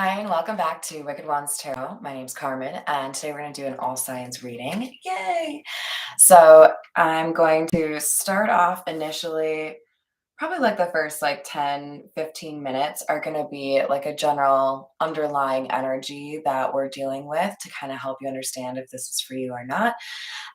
Hi, and welcome back to Wicked Wands Tarot. My name's Carmen, and today we're going to do an all signs reading. Yay! So, I'm going to start off initially, probably like the first 10, 15 minutes are going to be like a general underlying energy that we're dealing with to kind of help you understand if this is for you or not.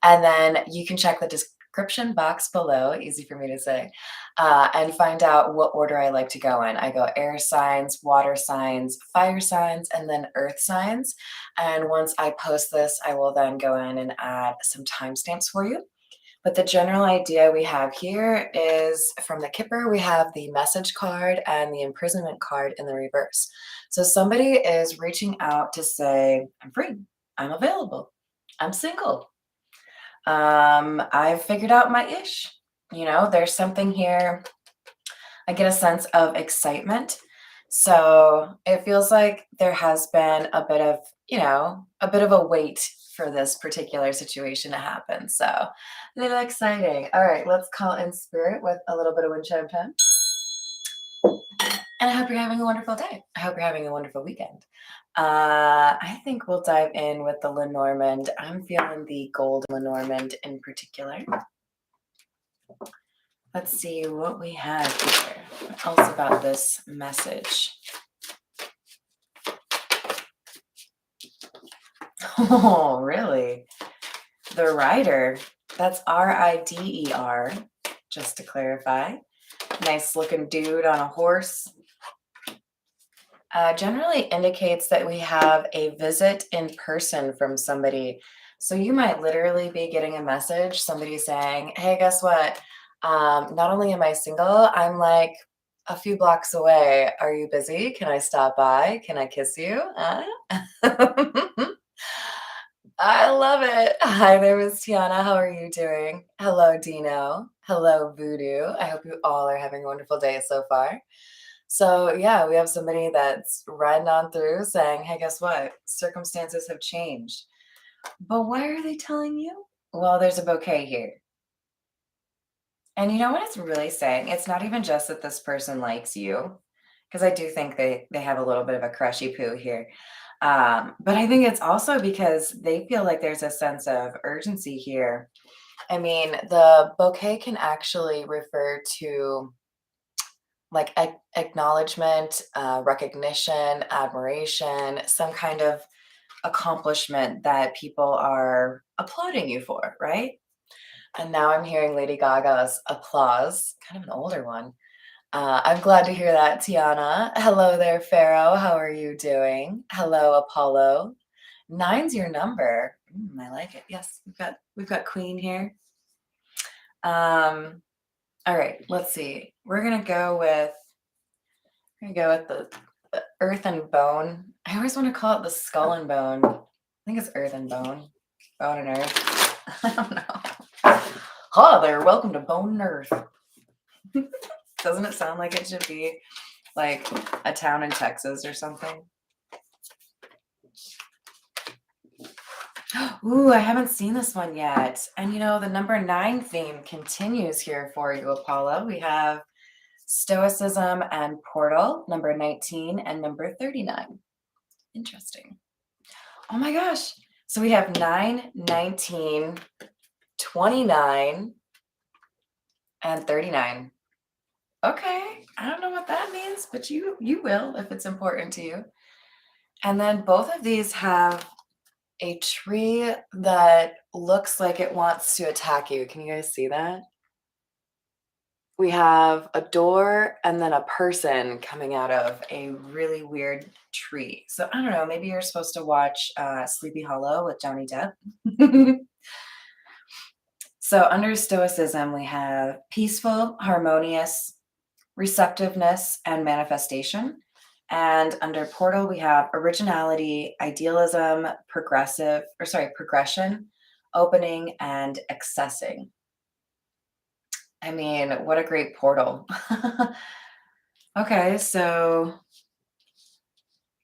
And then you can check the description box below, easy for me to say, and find out what order I like to go in. I go air signs, water signs, fire signs, and then earth signs. And once I post this, I will then go in and add some timestamps for you. But the general idea we have here is from the Kipper, we have the message card and the imprisonment card in the reverse. So somebody is reaching out to say, I'm free, I'm available, I'm single, I've figured out my ish. There's something here. I get a sense of excitement. So it feels like there has been a bit of, a bit of a wait for this particular situation to happen. So a little exciting. All right, let's call in spirit with a little bit of wind chime pen. And I hope you're having a wonderful day. I hope you're having a wonderful weekend. I think we'll dive in with the Lenormand. I'm feeling the gold Lenormand in particular. Let's see what we have here. What else about this message? Oh, really? The Rider. That's Rider, just to clarify. Nice looking dude on a horse. Generally indicates that we have a visit in person from somebody. So you might literally be getting a message, somebody saying, hey, guess what? Not only am I single, I'm like a few blocks away. Are you busy? Can I stop by? Can I kiss you? I love it. Hi there, Miss Tiana. How are you doing? Hello, Dino. Hello, Voodoo. I hope you all are having a wonderful day so far. So, yeah, we have somebody that's riding on through saying, hey, guess what? Circumstances have changed. But why are they telling you? Well, there's a bouquet here. And you know what it's really saying? It's not even just that this person likes you, because I do think they have a little bit of a crushy poo here. But I think it's also because they feel like there's a sense of urgency here. I mean, the bouquet can actually refer to like acknowledgement, recognition, admiration, some kind of accomplishment that people are applauding you for, right? And now I'm hearing Lady Gaga's applause, kind of an older one. I'm glad to hear that, Tiana. Hello there, Pharaoh. How are you doing? Hello, Apollo. Nine's your number. I like it. Yes, we've got Queen here. All right, let's see. We're gonna go with the earth and bone. I always want to call it the skull and bone. I think it's earth and bone. Bone and earth. I don't know. Hi there, welcome to Bone and Earth. Doesn't it sound like it should be like a town in Texas or something? Ooh, I haven't seen this one yet. And the number 9 theme continues here for you, Apollo. We have Stoicism and Portal, number 19 and number 39. Interesting. Oh my gosh. So we have 9, 19, 29, and 39. Okay. I don't know what that means, but you will if it's important to you. And then both of these have a tree that looks like it wants to attack you. Can you guys see that? We have a door and then a person coming out of a really weird tree. So I don't know, maybe you're supposed to watch Sleepy Hollow with Johnny Depp. So under Stoicism, we have peaceful, harmonious, receptiveness, and manifestation. And under Portal, we have originality, idealism, progression, opening, and accessing. I mean, what a great portal. Okay, so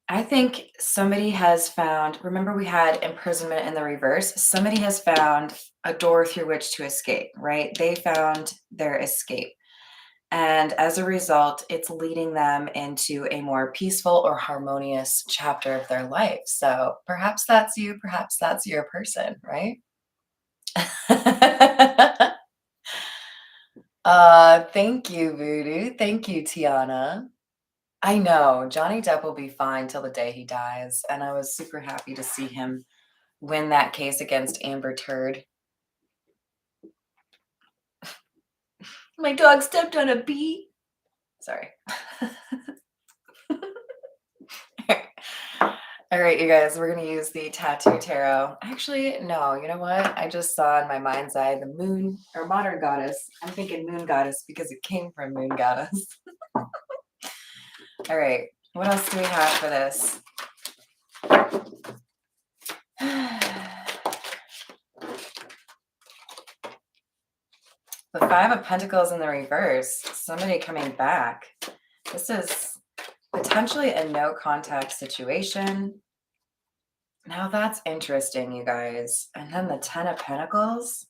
I think somebody has found, remember we had imprisonment in the reverse. Somebody has found a door through which to escape, right? They found their escape. And as a result, it's leading them into a more peaceful or harmonious chapter of their life. So perhaps that's you, perhaps that's your person, right? Thank you, Voodoo. Thank you, Tiana. I know Johnny Depp will be fine till the day he dies, and I was super happy to see him win that case against Amber Turd. My dog stepped on a bee. Sorry. All right, you guys, we're going to use the Tattoo Tarot. Actually, no, you know what? I just saw in my mind's eye the moon or modern goddess. I'm thinking moon goddess because it came from moon goddess. All right, what else do we have for this? The Five of Pentacles in the reverse. Somebody coming back. This is potentially a no contact situation. Now that's interesting, you guys. And then the Ten of Pentacles.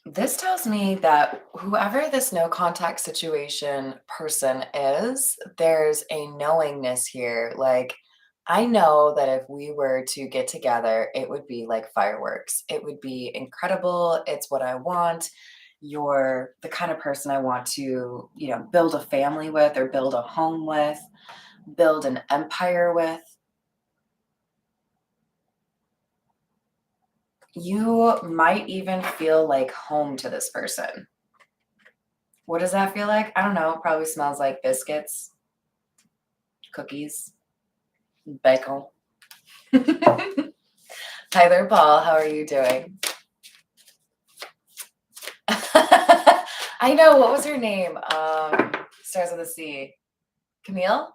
This tells me that whoever this no contact situation person is, there's a knowingness here. Like, I know that if we were to get together, it would be like fireworks. It would be incredible. It's what I want. You're the kind of person I want to, build a family with or build a home with, build an empire with. You might even feel like home to this person. What does that feel like? I don't know. Probably smells like biscuits, cookies, bacon. Hi there, Paul. How are you doing? I know. What was her name? Stars of the Sea. Camille?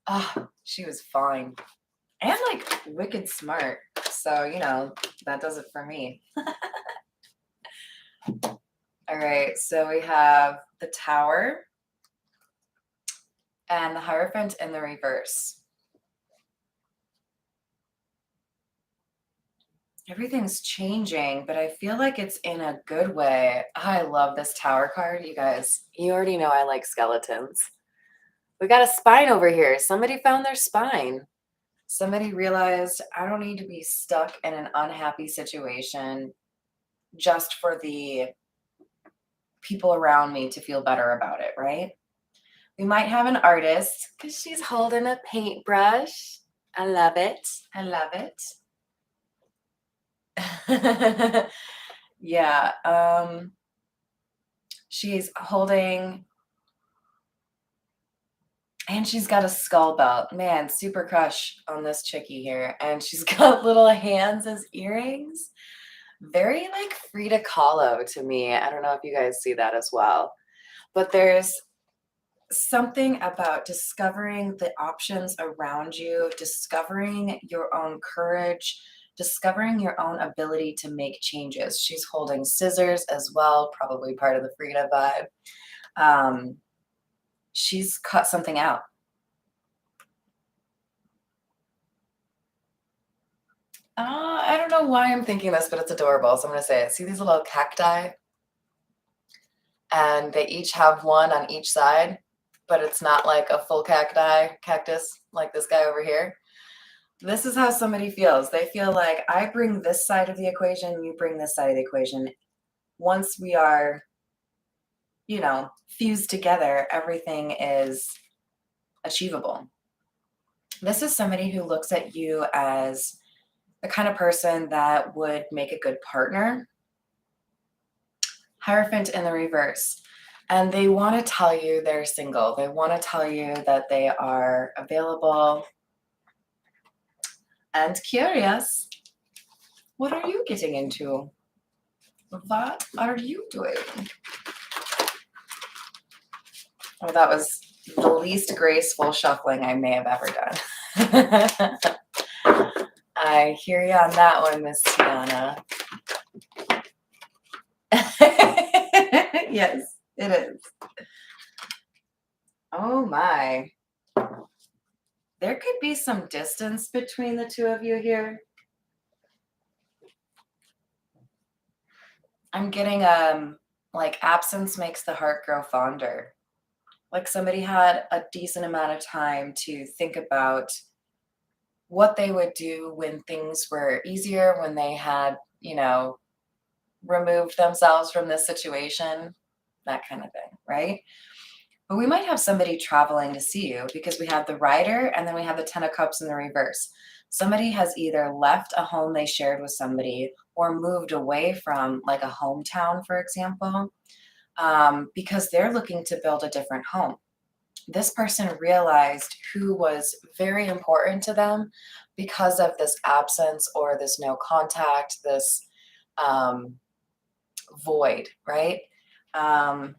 Oh, she was fine. And like wicked smart. So, that does it for me. All right. So we have the Tower and the Hierophant in the reverse. Everything's changing, but I feel like it's in a good way. I love this Tower card, you guys. You already know I like skeletons. We got a spine over here. Somebody found their spine. Somebody realized I don't need to be stuck in an unhappy situation just for the people around me to feel better about it, right? We might have an artist because she's holding a paintbrush. I love it. I love it. Yeah. She's holding, and she's got a skull belt. Man, super crush on this chickie here. And she's got little hands as earrings. Very like Frida Kahlo to me. I don't know if you guys see that as well. But there's something about discovering the options around you, discovering your own courage, discovering your own ability to make changes. She's holding scissors as well, probably part of the Frida vibe. She's cut something out. I don't know why I'm thinking this, but it's adorable. So I'm going to say it. See these little cacti? And they each have one on each side, but it's not like a full cactus like this guy over here. This is how somebody feels. They feel like I bring this side of the equation, you bring this side of the equation. Once we are, fused together, everything is achievable. This is somebody who looks at you as the kind of person that would make a good partner. Hierophant in the reverse. And they want to tell you they're single. They want to tell you that they are available and curious. What are you getting into? What are you doing? Oh, that was the least graceful shuffling I may have ever done. I hear you on that one, Miss Tiana. Yes, it is. Oh my. There could be some distance between the two of you here. I'm getting like absence makes the heart grow fonder. Like somebody had a decent amount of time to think about what they would do when things were easier, when they had, removed themselves from this situation, that kind of thing, right? But we might have somebody traveling to see you because we have the Rider and then we have the Ten of Cups in the reverse. Somebody has either left a home they shared with somebody or moved away from like a hometown, for example, because they're looking to build a different home. This person realized who was very important to them because of this absence or this no contact, this um, void, right? Um,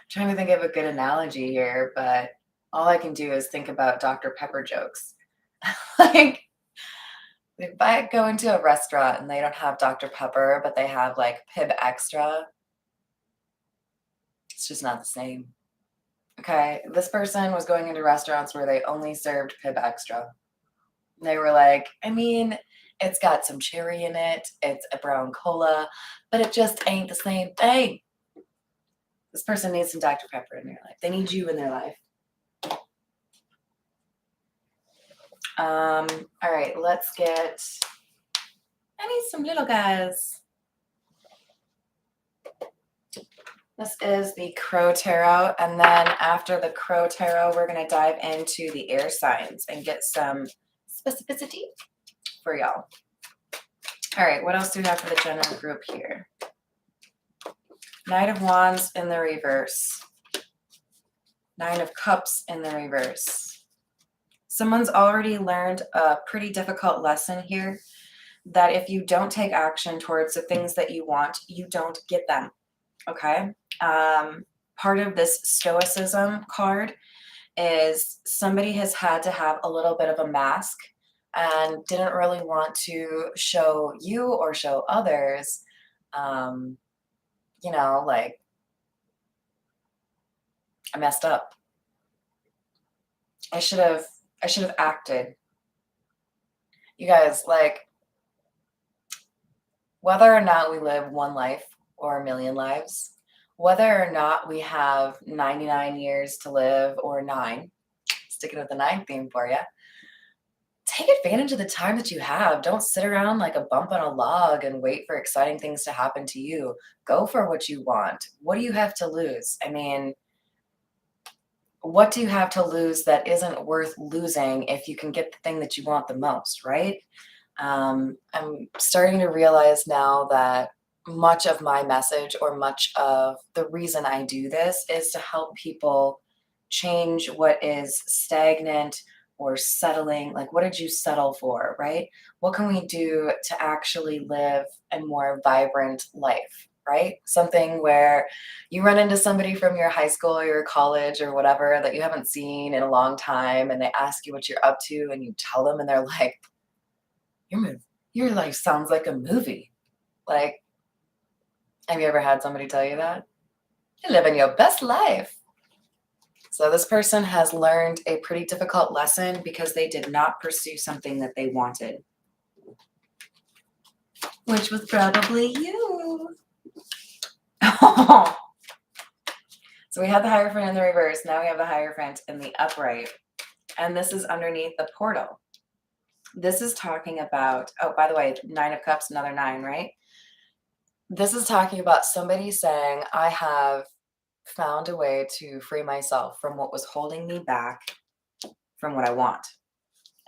trying to think of a good analogy here, but all I can do is think about Dr. Pepper jokes. Like, if I go into a restaurant and they don't have Dr. Pepper, but they have like Pib Extra, it's just not the same. Okay, this person was going into restaurants where they only served Pib Extra. They were like, I mean, it's got some cherry in it, it's a brown cola, but it just ain't the same thing. This person needs some Dr. Pepper in their life. They need you in their life. All right, let's get, I need some little guys. This is the Crow Tarot. And then after the Crow Tarot, we're going to dive into the air signs and get some specificity for y'all. All right, what else do we have for the general group here? Knight of Wands in the reverse. Nine of Cups in the reverse. Someone's already learned a pretty difficult lesson here, that if you don't take action towards the things that you want, you don't get them, okay? Part of this stoicism card is somebody has had to have a little bit of a mask and didn't really want to show you or show others, like, I messed up. I should have acted. You guys, like, whether or not we live one life or a million lives, whether or not we have 99 years to live or 9, sticking with the 9 theme for you, take advantage of the time that you have. Don't sit around like a bump on a log and wait for exciting things to happen to you. Go for what you want. What do you have to lose? I mean, what do you have to lose that isn't worth losing if you can get the thing that you want the most, right? I'm starting to realize now that much of my message or much of the reason I do this is to help people change what is stagnant or settling. Like, what did you settle for, right? What can we do to actually live a more vibrant life, right? Something where you run into somebody from your high school or your college or whatever that you haven't seen in a long time, and they ask you what you're up to, and you tell them, and they're like, your life sounds like a movie. Like, have you ever had somebody tell you that? You're living your best life. So this person has learned a pretty difficult lesson because they did not pursue something that they wanted, which was probably you. So we have the Hierophant in the reverse. Now we have the Hierophant in the upright. And this is underneath the portal. This is talking about, oh, by the way, 9 of Cups, another 9, right? This is talking about somebody saying, I have found a way to free myself from what was holding me back from what I want.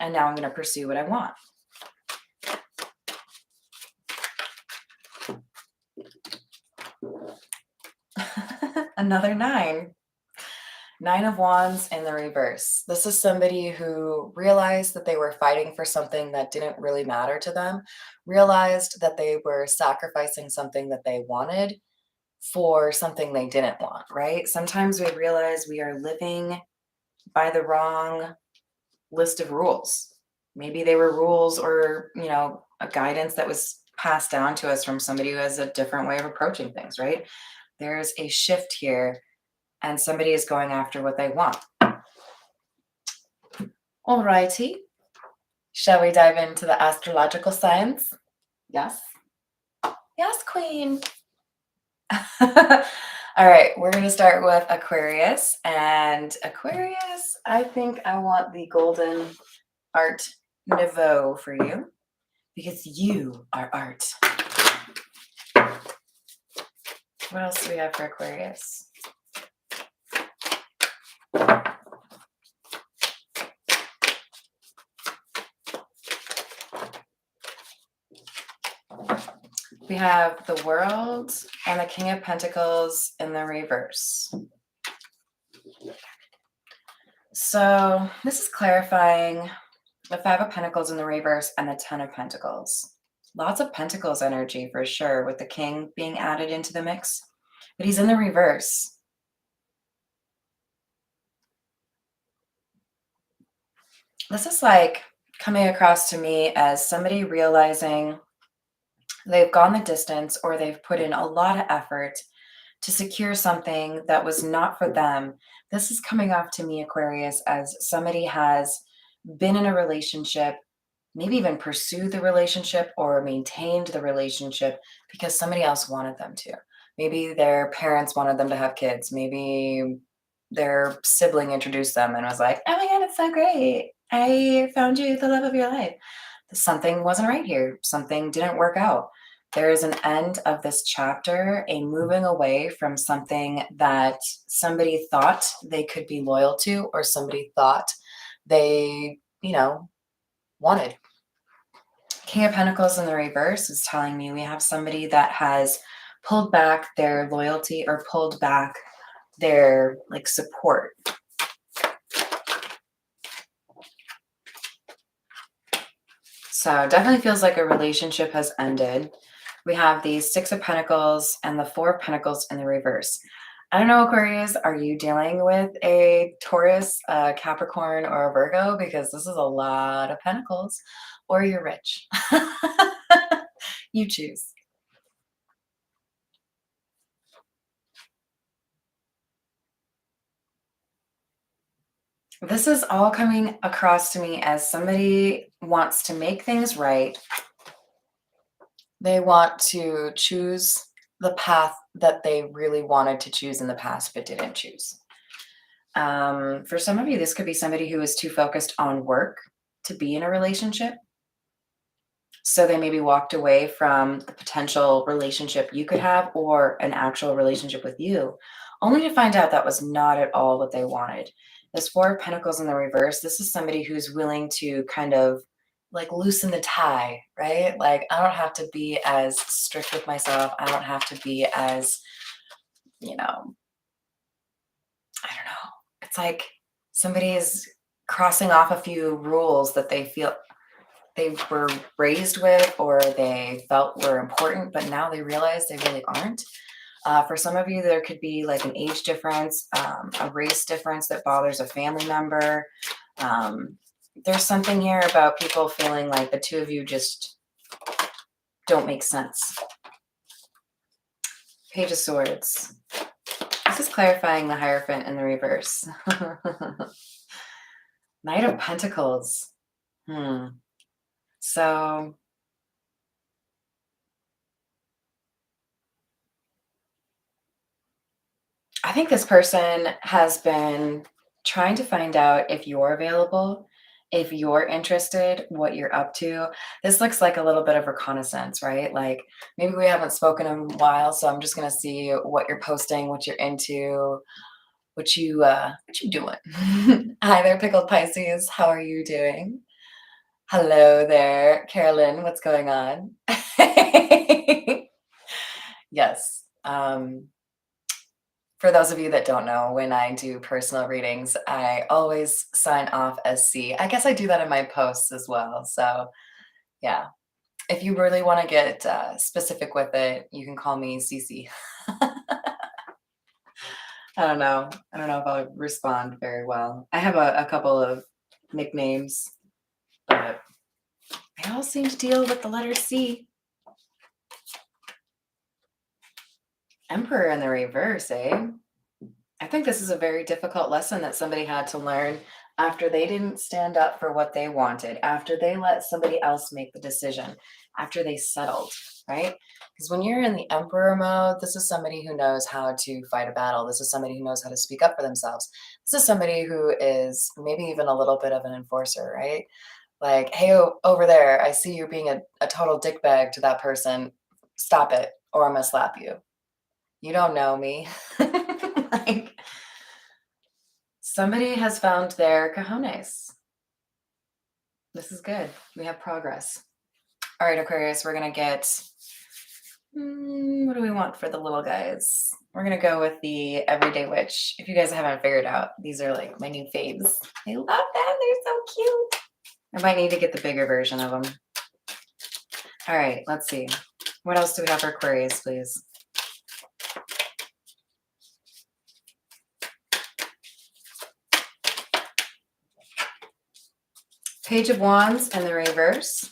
And now I'm going to pursue what I want. Another 9. 9 of Wands in the reverse. This is somebody who realized that they were fighting for something that didn't really matter to them, realized that they were sacrificing something that they wanted for something they didn't want, right? Sometimes we realize we are living by the wrong list of rules. Maybe they were rules or, a guidance that was passed down to us from somebody who has a different way of approaching things, right? There's a shift here and somebody is going after what they want. All righty. Shall we dive into the astrological signs? Yes. Yes, queen. All right, we're going to start with Aquarius. And Aquarius, I think I want the golden art nouveau for you because you are art. What else do we have for Aquarius? We have the World and the King of Pentacles in the reverse. So this is clarifying the Five of Pentacles in the reverse and the Ten of Pentacles. Lots of Pentacles energy for sure, with the King being added into the mix, but he's in the reverse. This is like coming across to me as somebody realizing they've gone the distance or they've put in a lot of effort to secure something that was not for them. This is coming off to me, Aquarius, as somebody has been in a relationship, maybe even pursued the relationship or maintained the relationship because somebody else wanted them to. Maybe their parents wanted them to have kids. Maybe their sibling introduced them and was like, oh my God, it's so great. I found you the love of your life. Something wasn't right here. Something didn't work out. There is an end of this chapter, a moving away from something that somebody thought they could be loyal to or somebody thought they, wanted. King of Pentacles in the reverse is telling me we have somebody that has pulled back their loyalty or pulled back their support. So definitely feels like a relationship has ended. We have the Six of Pentacles and the Four of Pentacles in the reverse. I don't know, Aquarius, are you dealing with a Taurus, a Capricorn, or a Virgo? Because this is a lot of pentacles, or you're rich. You choose. This is all coming across to me as somebody wants to make things right. They want to choose the path that they really wanted to choose in the past but didn't choose. For some of you, this could be somebody who is too focused on work to be in a relationship. So they maybe walked away from the potential relationship you could have or an actual relationship with you, only to find out that was not at all what they wanted. This Four of Pentacles in the reverse, this is somebody who's willing to kind of loosen the tie, right? Like, I don't have to be as strict with myself. I don't have to be as, I don't know. It's like somebody is crossing off a few rules that they feel they were raised with or they felt were important, but now they realize they really aren't. For some of you, there could be an age difference, a race difference that bothers a family member. There's something here about people feeling like the two of you just don't make sense. Page of Swords. This is clarifying the Hierophant in the reverse. Knight of Pentacles. So I think this person has been trying to find out if you're available, if you're interested, what you're up to. This looks like a little bit of reconnaissance, right? Like maybe we haven't spoken in a while, so I'm just gonna see what you're posting, what you're into, what you doing. Hi there, Pickled Pisces. How are you doing? Hello there, Carolyn. What's going on? Yes. For those of you that don't know, when I do personal readings, I always sign off as C. I guess I do that in my posts as well. So yeah, if you really want to get specific with it, you can call me CC. I don't know. I don't know if I'll respond very well. I have a couple of nicknames, but they all seem to deal with the letter C. Emperor in the reverse, eh? I think this is a very difficult lesson that somebody had to learn. after they didn't stand up for what they wanted, after they let somebody else make the decision, after they settled, right? Because when you're in the emperor mode, this is somebody who knows how to fight a battle. This is somebody who knows how to speak up for themselves. This is somebody who is maybe even a little bit of an enforcer, right? Like, hey, over there, I see you being a total dickbag to that person. Stop it, or I'm gonna slap you. You don't know me. Like, somebody has found their cojones. This is good. We have progress. All right, Aquarius, we're going to get, what do we want for the little guys? We're going to go with the Everyday Witch. If you guys haven't figured out, these are like my new faves. I love them. They're so cute. I might need to get the bigger version of them. All right, let's see. What else do we have for Aquarius, please? Page of Wands in the reverse.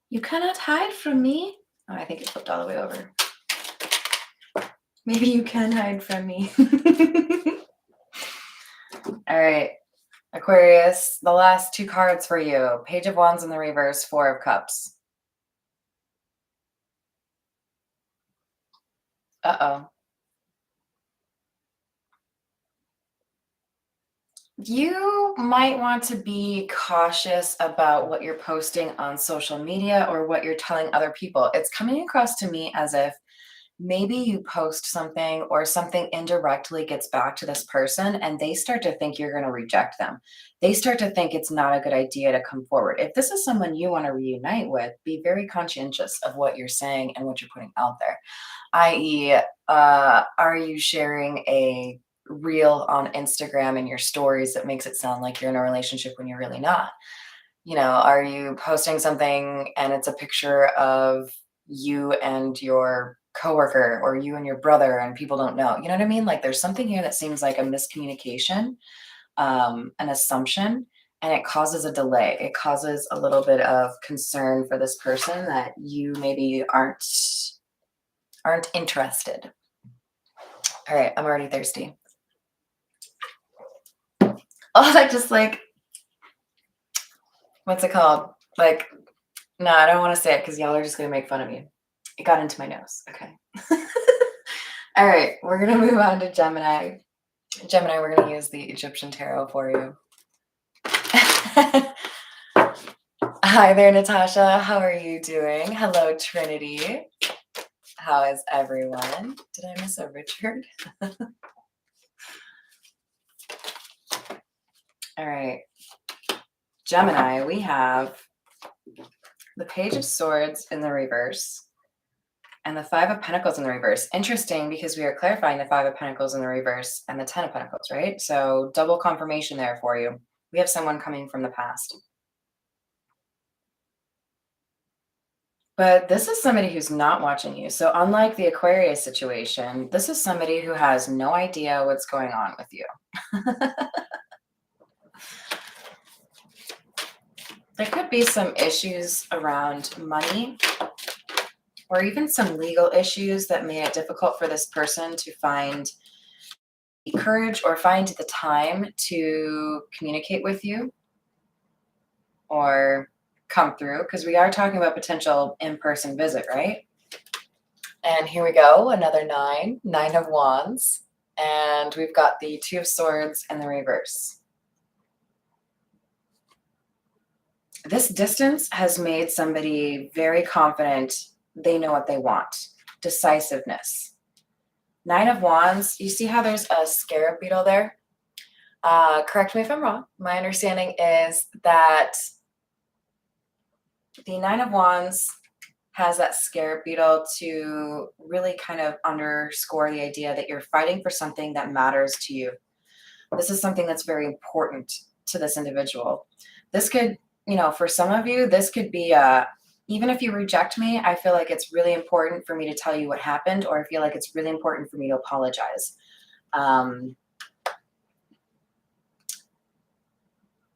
You cannot hide from me. Oh, I think it flipped all the way over. Maybe you can hide from me. All right, Aquarius, the last two cards for you. Page of Wands in the reverse, Four of Cups. Uh-oh. You might want to be cautious about what you're posting on social media or what you're telling other people. It's coming across to me as if maybe you post something or something indirectly gets back to this person and they start to think you're going to reject them. They start to think it's not a good idea to come forward. If this is someone you want to reunite with, be very conscientious of what you're saying and what you're putting out there. I.e., are you sharing a reel on Instagram in your stories that makes it sound like you're in a relationship when you're really not? You know, are you posting something and it's a picture of you and your coworker or you and your brother and people don't know? You know what I mean? Like there's something here that seems like a miscommunication, an assumption, and it causes a delay. It causes a little bit of concern for this person that you maybe aren't interested. All right, I'm already thirsty. Oh, that just like, what's it called? Like, no, I don't want to say it because y'all are just going to make fun of me. It got into my nose. Okay. All right, we're going to move on to Gemini. Gemini, we're going to use the Egyptian tarot for you. Hi there, Natasha. How are you doing? Hello, Trinity. How is everyone? Did I miss a Richard? All right. Gemini, we have the Page of Swords in the reverse and the Five of Pentacles in the reverse. Interesting because we are clarifying the Five of Pentacles in the reverse and the Ten of Pentacles, right? So double confirmation there for you. We have someone coming from the past. But this is somebody who's not watching you. So unlike the Aquarius situation, this is somebody who has no idea what's going on with you. There could be some issues around money or even some legal issues that made it difficult for this person to find the courage or find the time to communicate with you or come through, because we are talking about potential in-person visit, right? And here we go, another nine of wands, and we've got the Two of Swords in the reverse. This distance has made somebody very confident. They know what they want. Decisiveness. Nine of Wands, you see how there's a scarab beetle there? Correct me if I'm wrong. My understanding is that the Nine of Wands has that scarab beetle to really kind of underscore the idea that you're fighting for something that matters to you. This is something that's very important to this individual. This could, you know, for some of you, this could be even if you reject me, I feel like it's really important for me to tell you what happened, or I feel like it's really important for me to apologize.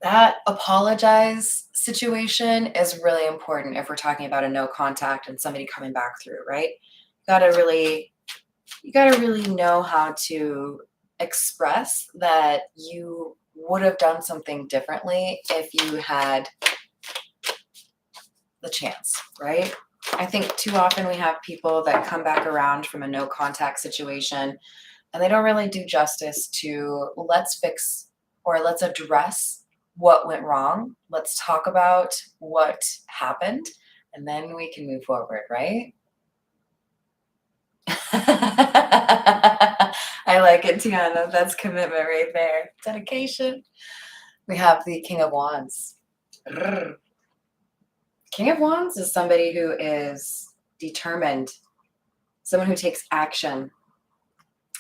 That apologize situation is really important if we're talking about a no contact and somebody coming back through, right? You got to really know how to express that you would have done something differently if you had the chance, right? I think too often we have people that come back around from a no contact situation and they don't really do justice to let's fix or let's address what went wrong. Let's talk about what happened and then we can move forward, right? I like it, Tiana. That's commitment right there. Dedication. We have the King of Wands. Rrr. King of Wands is somebody who is determined, someone who takes action.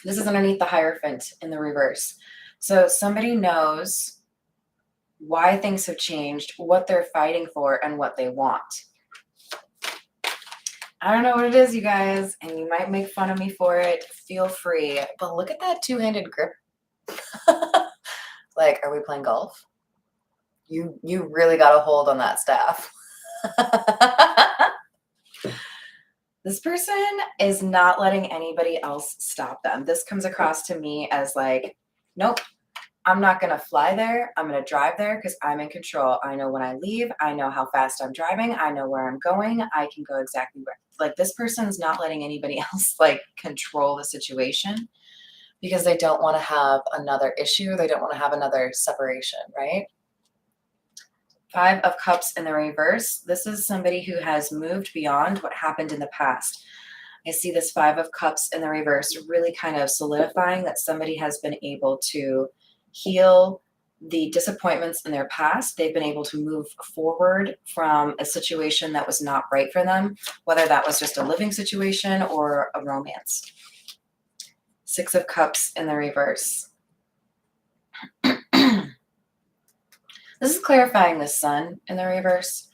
This is underneath the Hierophant in the reverse. So somebody knows why things have changed, what they're fighting for, and what they want. I don't know what it is, you guys, and you might make fun of me for it. Feel free. But look at that two-handed grip. Like, are we playing golf? You really got a hold on that staff. This person is not letting anybody else stop them. This comes across to me as like, nope, I'm not going to fly there. I'm going to drive there because I'm in control. I know when I leave. I know how fast I'm driving. I know where I'm going. I can go exactly where. Like, this person's not letting anybody else like control the situation because they don't want to have another issue. They don't want to have another separation, right? Five of Cups in the reverse. This is somebody who has moved beyond what happened in the past. I see this Five of Cups in the reverse really kind of solidifying that somebody has been able to heal the disappointments in their past. They've been able to move forward from a situation that was not right for them, whether that was just a living situation or a romance. Six of Cups in the reverse. This is clarifying the Sun in the reverse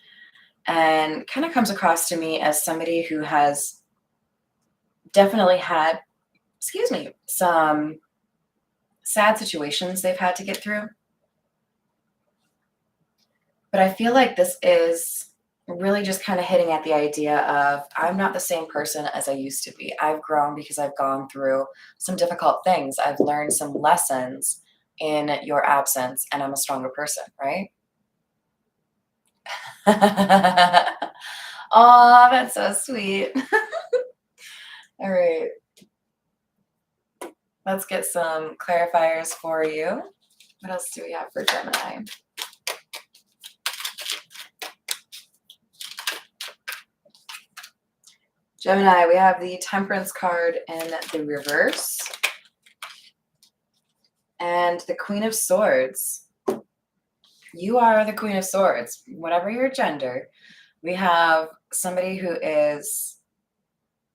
and kind of comes across to me as somebody who has definitely had, some sad situations they've had to get through. But I feel like this is really just kind of hitting at the idea of I'm not the same person as I used to be. I've grown because I've gone through some difficult things. I've learned some lessons in your absence, and I'm a stronger person, right? Oh, that's so sweet. All right. Let's get some clarifiers for you. What else do we have for Gemini? Gemini, we have the Temperance card in the reverse and the Queen of Swords. You are the Queen of Swords, whatever your gender. We have somebody who is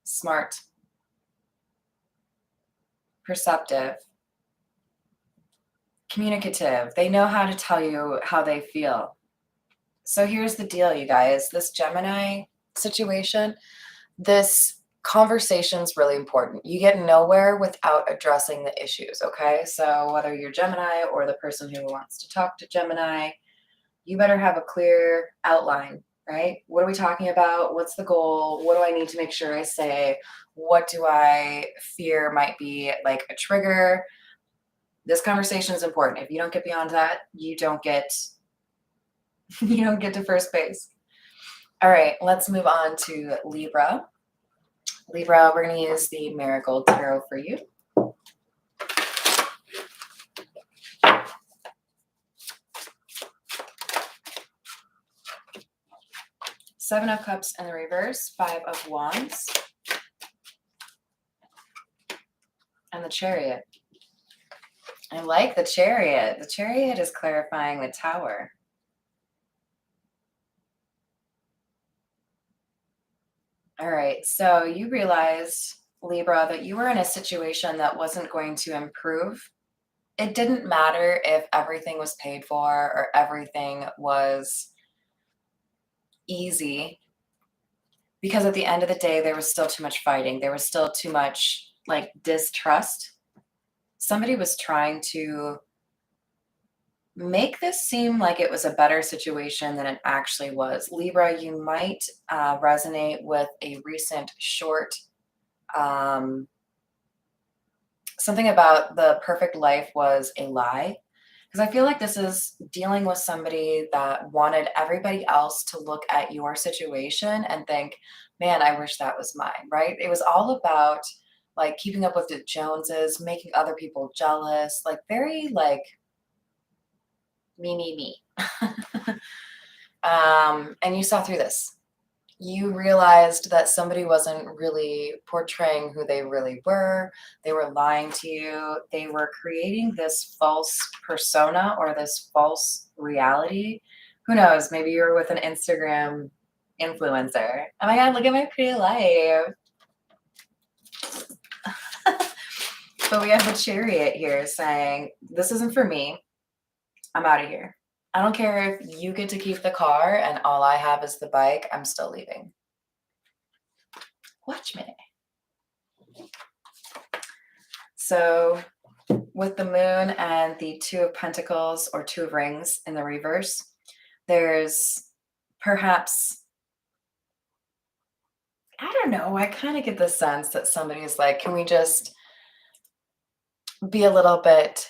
smart, perceptive, communicative. They know how to tell you how they feel. So here's the deal, you guys. This Gemini situation, this conversation's really important. You get nowhere without addressing the issues, okay? So whether you're Gemini or the person who wants to talk to Gemini, you better have a clear outline, right? What are we talking about? What's the goal? What do I need to make sure I say? What do I fear might be like a trigger? This conversation is important. If you don't get beyond that, you don't get to first base. All right, let's move on to Libra. Libra, we're going to use the Marigold Tarot for you. Seven of Cups in the reverse, Five of Wands, and the Chariot. I like the Chariot. The Chariot is clarifying the Tower. All right, so you realized, Libra, that you were in a situation that wasn't going to improve. It didn't matter if everything was paid for or everything was easy, because at the end of the day, there was still too much fighting. There was still too much like distrust. Somebody was trying to make this seem like it was a better situation than it actually was. Libra, you might resonate with a recent short, um, something about the perfect life was a lie. Because I feel like this is dealing with somebody that wanted everybody else to look at your situation and think, man, I wish that was mine, right? It was all about like keeping up with the Joneses, making other people jealous, like very like me. And you saw through this. You realized that somebody wasn't really portraying who they really were. They were lying to you. They were creating this false persona or this false reality. Who knows? Maybe you were with an Instagram influencer. Oh my God, look at my pretty life. But we have the Chariot here saying, this isn't for me. I'm out of here. I don't care if you get to keep the car and all I have is the bike. I'm still leaving. Watch me. So with the moon and the Two of Pentacles or Two of Rings in the reverse, there's perhaps, I don't know, I kind of get the sense that somebody's like, can we just be a little bit,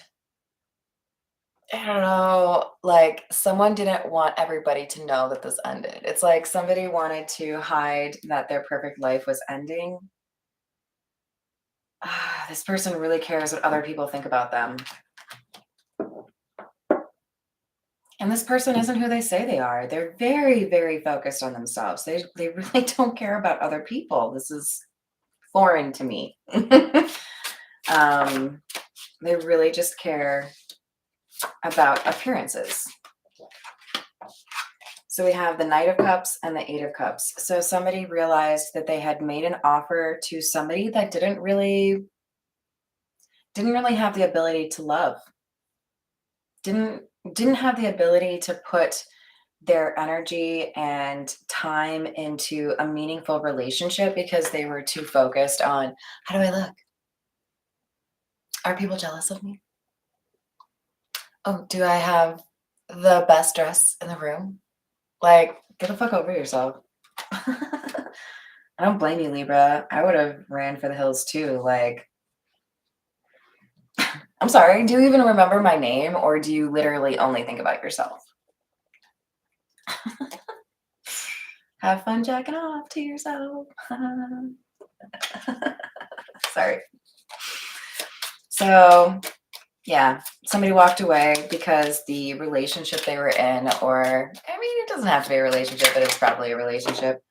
I don't know, like someone didn't want everybody to know that this ended. It's like somebody wanted to hide that their perfect life was ending. This person really cares what other people think about them. And this person isn't who they say they are. They're very, very focused on themselves. They really don't care about other people. This is foreign to me. They really just care about appearances. So we have the Knight of Cups and the Eight of Cups. So somebody realized that they had made an offer to somebody that didn't really have the ability to love. Didn't have the ability to put their energy and time into a meaningful relationship because they were too focused on, how do I look? Are people jealous of me? Oh, do I have the best dress in the room? Like, get the fuck over yourself. I don't blame you, Libra. I would have ran for the hills too. Like, I'm sorry, do you even remember my name or do you literally only think about yourself? Have fun jacking off to yourself. Sorry. So, yeah, somebody walked away because the relationship they were in, or, I mean, it doesn't have to be a relationship, but it's probably a relationship.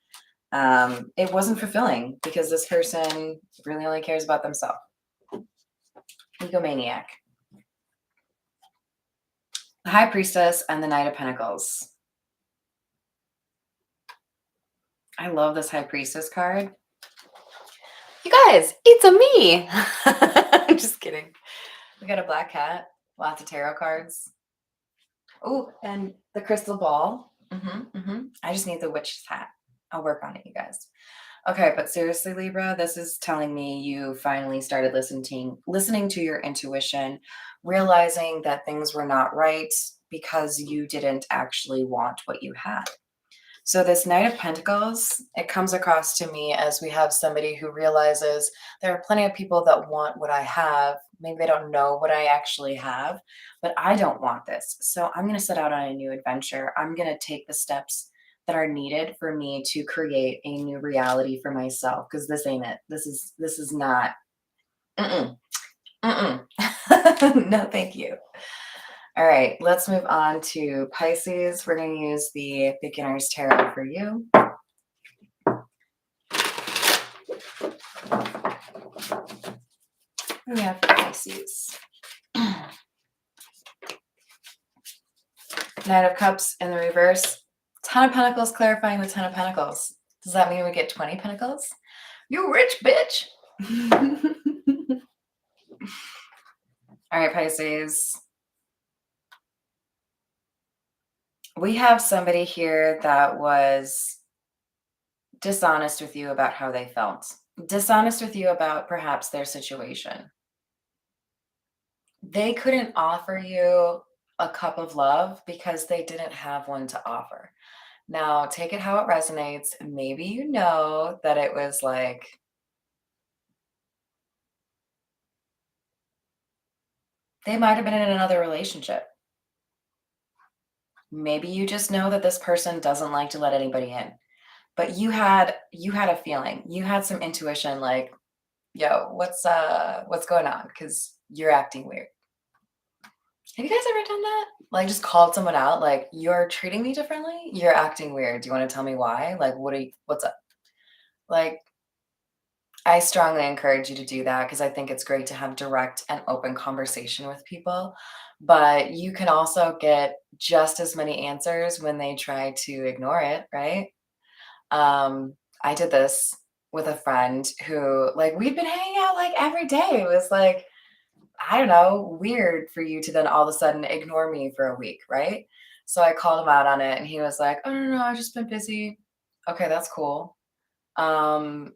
It wasn't fulfilling because this person really only cares about themselves. Egomaniac. The High Priestess and the Knight of Pentacles. I love this High Priestess card. You guys, it's a me. I'm just kidding. We got a black cat, lots of tarot cards. Oh, and the crystal ball. I just need the witch's hat. I'll work on it, you guys. Okay, but seriously, Libra, this is telling me you finally started listening to your intuition, realizing that things were not right because you didn't actually want what you had. So this Knight of Pentacles, it comes across to me as we have somebody who realizes there are plenty of people that want what I have. Maybe they don't know what I actually have, but I don't want this. So I'm going to set out on a new adventure. I'm going to take the steps that are needed for me to create a new reality for myself, because this ain't it. This is not. No, thank you. All right, let's move on to Pisces. We're going to use the Beginner's Tarot for you. We have Pisces. Knight of Cups in the reverse. Ten of Pentacles clarifying the Ten of Pentacles. Does that mean we get 20 Pentacles? You rich bitch. All right, Pisces. We have somebody here that was dishonest with you about how they felt. Dishonest with you about perhaps their situation. They couldn't offer you a cup of love because they didn't have one to offer. Now, take it how it resonates. Maybe you know that it was like, they might have been in another relationship. Maybe you just know that this person doesn't like to let anybody in. But you had a feeling. You had some intuition like, "Yo, what's going on? Because you're acting weird." Have you guys ever done that? Like, just called someone out, like, "You're treating me differently? You're acting weird. Do you wanna tell me why? Like, what's up?" Like, I strongly encourage you to do that because I think it's great to have direct and open conversation with people, but you can also get just as many answers when they try to ignore it, right? I did this with a friend who, like, we've been hanging out, like, every day. It was, like, I don't know, weird for you to then all of a sudden ignore me for a week, right? So I called him out on it, and he was like, "Oh, no, no, I've just been busy." Okay, that's cool. Um,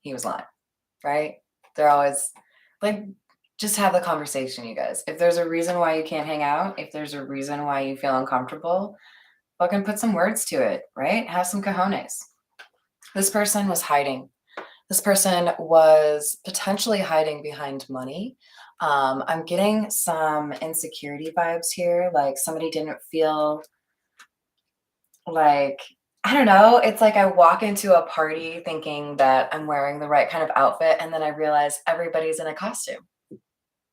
he was lying, right? They're always like, just have the conversation, you guys. If there's a reason why you can't hang out, if there's a reason why you feel uncomfortable, fucking put some words to it, right? Have some cojones. This person was hiding. This person was potentially hiding behind money. I'm getting some insecurity vibes here. Like somebody didn't feel like, I don't know. It's like I walk into a party thinking that I'm wearing the right kind of outfit, and then I realize everybody's in a costume.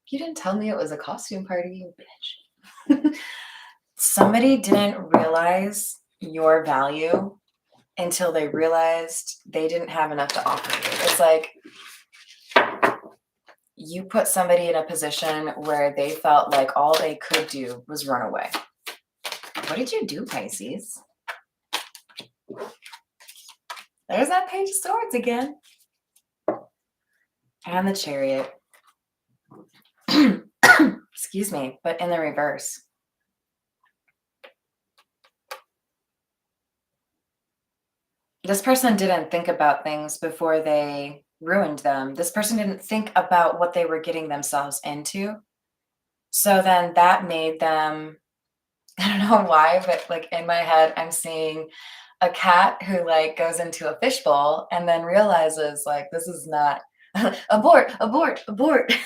You didn't tell me it was a costume party, you bitch. Somebody didn't realize your value until they realized they didn't have enough to offer you. It's like you put somebody in a position where they felt like all they could do was run away. What did you do, Pisces? There's that Page of Swords again. And the Chariot. Excuse me, but in the reverse. This person didn't think about things before they ruined them. This person didn't think about what they were getting themselves into. So then that made them, I don't know why, but like in my head, I'm seeing a cat who like goes into a fishbowl and then realizes like this is not abort, abort, abort.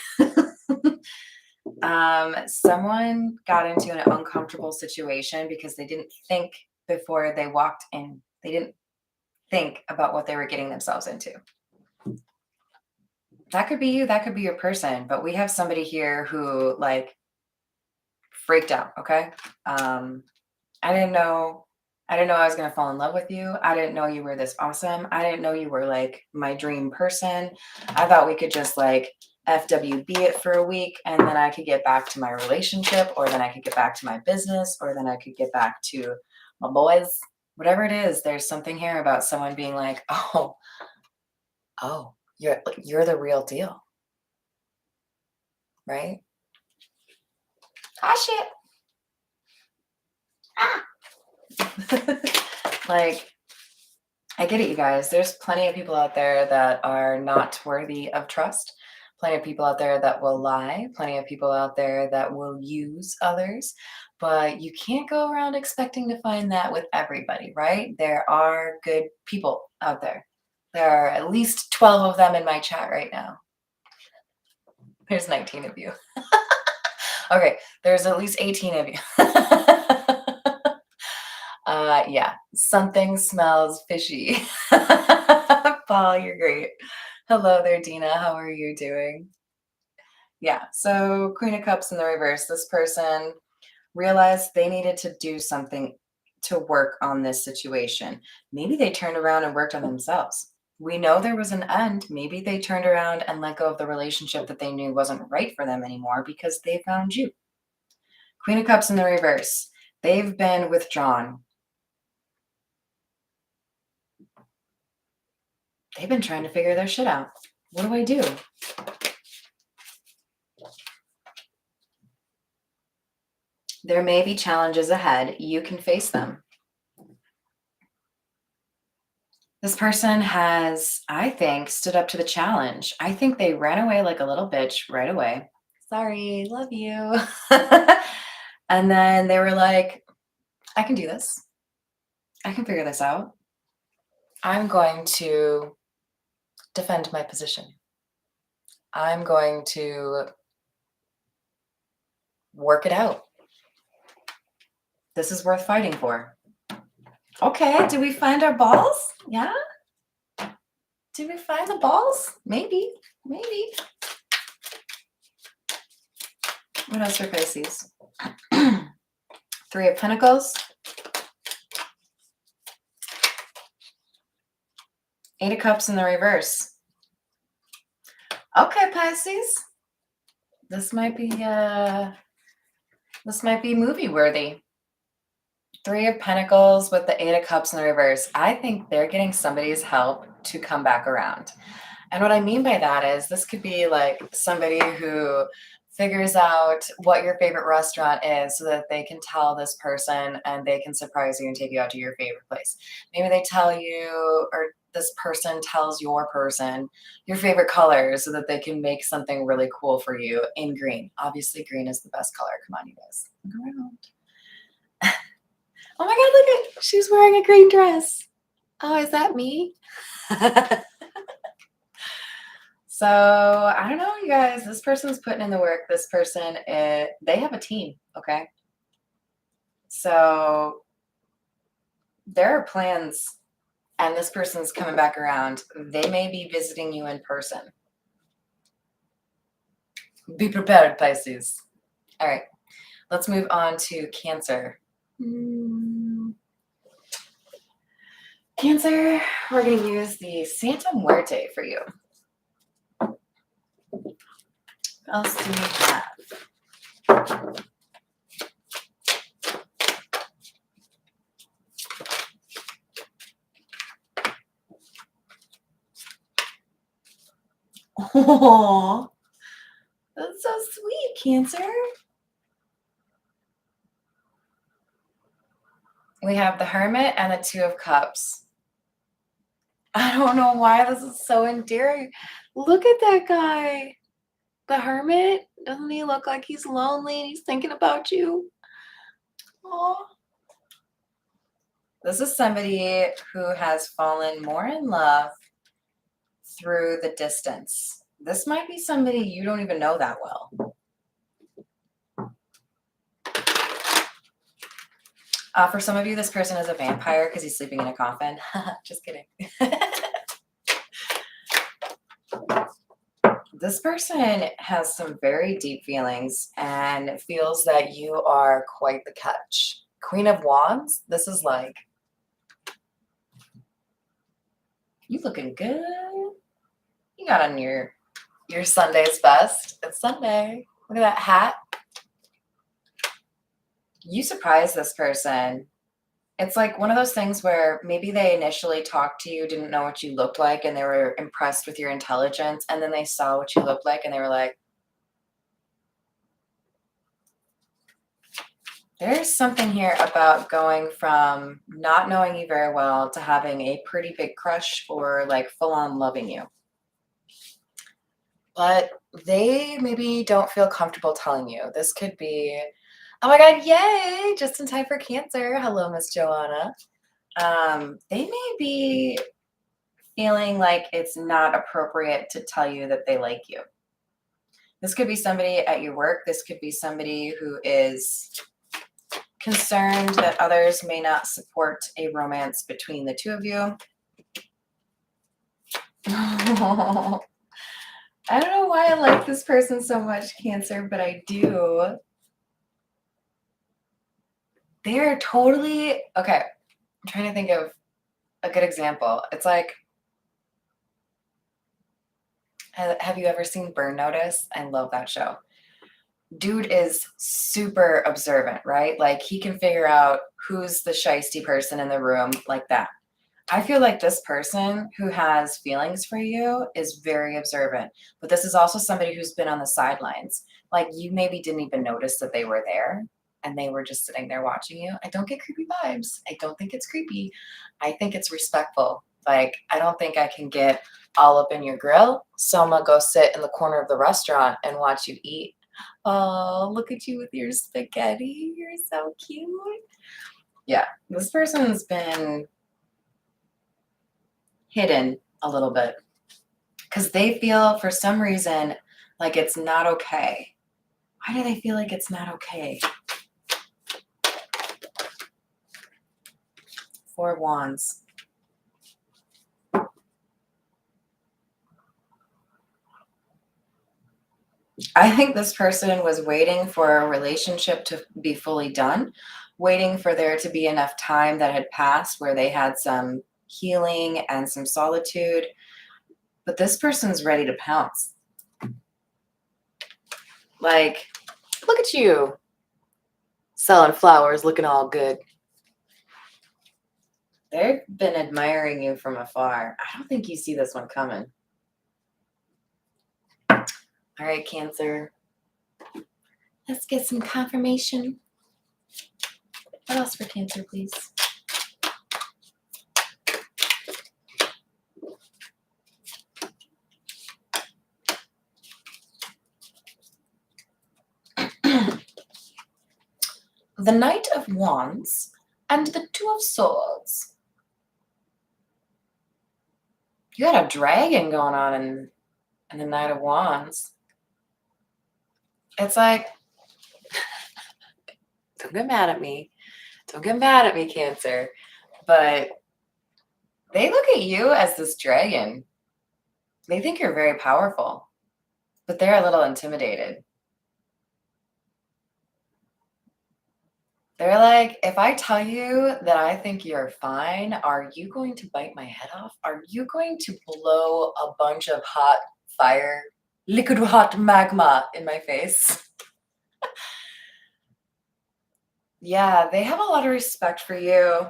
Someone got into an uncomfortable situation because they didn't think before they walked in. They didn't think about what they were getting themselves into. That could be you, that could be your person, but we have somebody here who like freaked out, okay? I didn't know I was gonna fall in love with you. I didn't know you were this awesome. I didn't know you were like my dream person. I thought we could just like FWB it for a week and then I could get back to my relationship, or then I could get back to my business, or then I could get back to my boys. Whatever it is, there's something here about someone being like, oh, you're the real deal, right? Ah shit. Ah. Like, I get it, you guys. There's plenty of people out there that are not worthy of trust. Plenty of people out there that will lie. Plenty of people out there that will use others. But you can't go around expecting to find that with everybody, right? There are good people out there. There are at least 12 of them in my chat right now. There's 19 of you. Okay, there's at least 18 of you. Yeah, something smells fishy. Paul, you're great. Hello there, Dina. How are you doing? Yeah, so Queen of Cups in the reverse. This person realized they needed to do something to work on this situation. Maybe they turned around and worked on themselves. We know there was an end. Maybe they turned around and let go of the relationship that they knew wasn't right for them anymore because they found you. Queen of Cups in the reverse. They've been withdrawn. They've been trying to figure their shit out. What do I do? There may be challenges ahead. You can face them. This person has, I think, stood up to the challenge. I think they ran away like a little bitch right away. Sorry, love you. And then they were like, I can do this. I can figure this out. I'm going to defend my position. I'm going to work it out. This is worth fighting for. Okay, did we find our balls? Yeah? Did we find the balls? Maybe, maybe. What else for Pisces? Three of Pentacles. Eight of Cups in the reverse. Okay, Pisces. This might be movie worthy. Three of Pentacles with the Eight of Cups in the reverse. I think they're getting somebody's help to come back around. And what I mean by that is this could be like somebody who figures out what your favorite restaurant is so that they can tell this person and they can surprise you and take you out to your favorite place. Maybe they tell you, or this person tells your person your favorite color so that they can make something really cool for you in green. Obviously, green is the best color. Come on, you guys. Look around. Oh my God, look at, she's wearing a green dress. Oh, is that me? So I don't know, you guys, this person's putting in the work. This person, they have a team, okay? So there are plans and this person's coming back around. They may be visiting you in person. Be prepared, Pisces. All right, let's move on to Cancer. Cancer, we're going to use the Santa Muerte for you. What else do we have? Oh, that's so sweet, Cancer. We have the Hermit and the Two of Cups. I don't know why this is so endearing. Look at that guy. The Hermit. Doesn't he look like he's lonely and he's thinking about you? Oh. This is somebody who has fallen more in love through the distance. This might be somebody you don't even know that well. For some of you, this person is a vampire because he's sleeping in a coffin. Just kidding. This person has some very deep feelings and feels that you are quite the catch. Queen of Wands, this is like, you looking good. You got on your Sunday's best. It's Sunday. Look at that hat. You surprise this person. It's like one of those things where maybe they initially talked to you, didn't know what you looked like, and they were impressed with your intelligence, and then they saw what you looked like, and they were like, there's something here about going from not knowing you very well to having a pretty big crush or like full-on loving you. But they maybe don't feel comfortable telling you. This could be, oh my God, yay, just in time for Cancer. Hello, Miss Joanna. They may be feeling like it's not appropriate to tell you that they like you. This could be somebody at your work. This could be somebody who is concerned that others may not support a romance between the two of you. I don't know why I like this person so much, Cancer, but I do. They're totally, okay, I'm trying to think of a good example. It's like, have you ever seen Burn Notice? I love that show. Dude is super observant, right? Like he can figure out who's the shiesty person in the room like that. I feel like this person who has feelings for you is very observant, but this is also somebody who's been on the sidelines. Like you maybe didn't even notice that they were there and they were just sitting there watching you. I don't get creepy vibes. I don't think it's creepy. I think it's respectful. Like, I don't think I can get all up in your grill. So I'm gonna go sit in the corner of the restaurant and watch you eat. Oh, look at you with your spaghetti. You're so cute. Yeah, this person's been hidden a little bit because they feel for some reason like it's not okay. Why do they feel like it's not okay? Four of Wands. I think this person was waiting for a relationship to be fully done, waiting for there to be enough time that had passed where they had some healing and some solitude. But this person's ready to pounce. Like, look at you selling flowers, looking all good. They've been admiring you from afar. I don't think you see this one coming. All right, Cancer. Let's get some confirmation. What else for Cancer, please? The Knight of Wands and the Two of Swords. You got a dragon going on in the Knight of Wands. It's like, don't get mad at me. Don't get mad at me, Cancer. But they look at you as this dragon. They think you're very powerful, but they're a little intimidated. They're like, if I tell you that I think you're fine, are you going to bite my head off? Are you going to blow a bunch of hot fire, liquid hot magma in my face? Yeah, they have a lot of respect for you.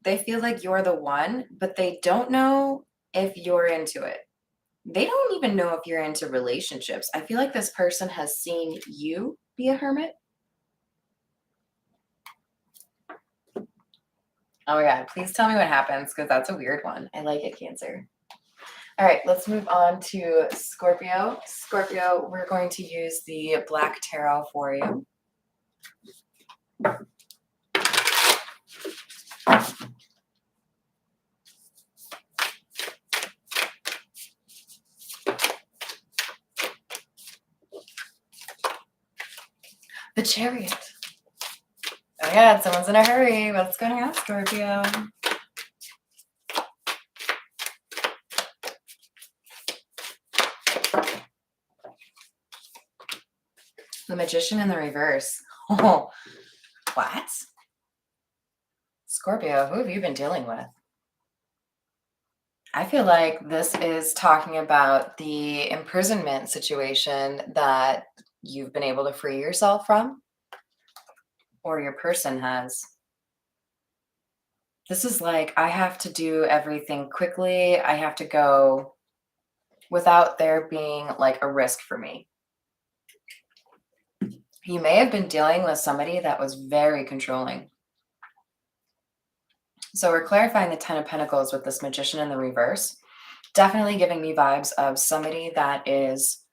They feel like you're the one, but they don't know if you're into it. They don't even know if you're into relationships. I feel like this person has seen you be a hermit. Oh my God, please tell me what happens because that's a weird one. I like it, Cancer. All right, let's move on to Scorpio. Scorpio, we're going to use the Black Tarot for you. The Chariot. Oh my God, someone's in a hurry. What's going on, Scorpio? The Magician in the reverse. Oh, what? Scorpio, who have you been dealing with? I feel like this is talking about the imprisonment situation that you've been able to free yourself from, or your person has. This is like, I have to do everything quickly. I have to go without there being like a risk for me. You may have been dealing with somebody that was very controlling. So we're clarifying the Ten of Pentacles with this Magician in the reverse. Definitely giving me vibes of somebody that is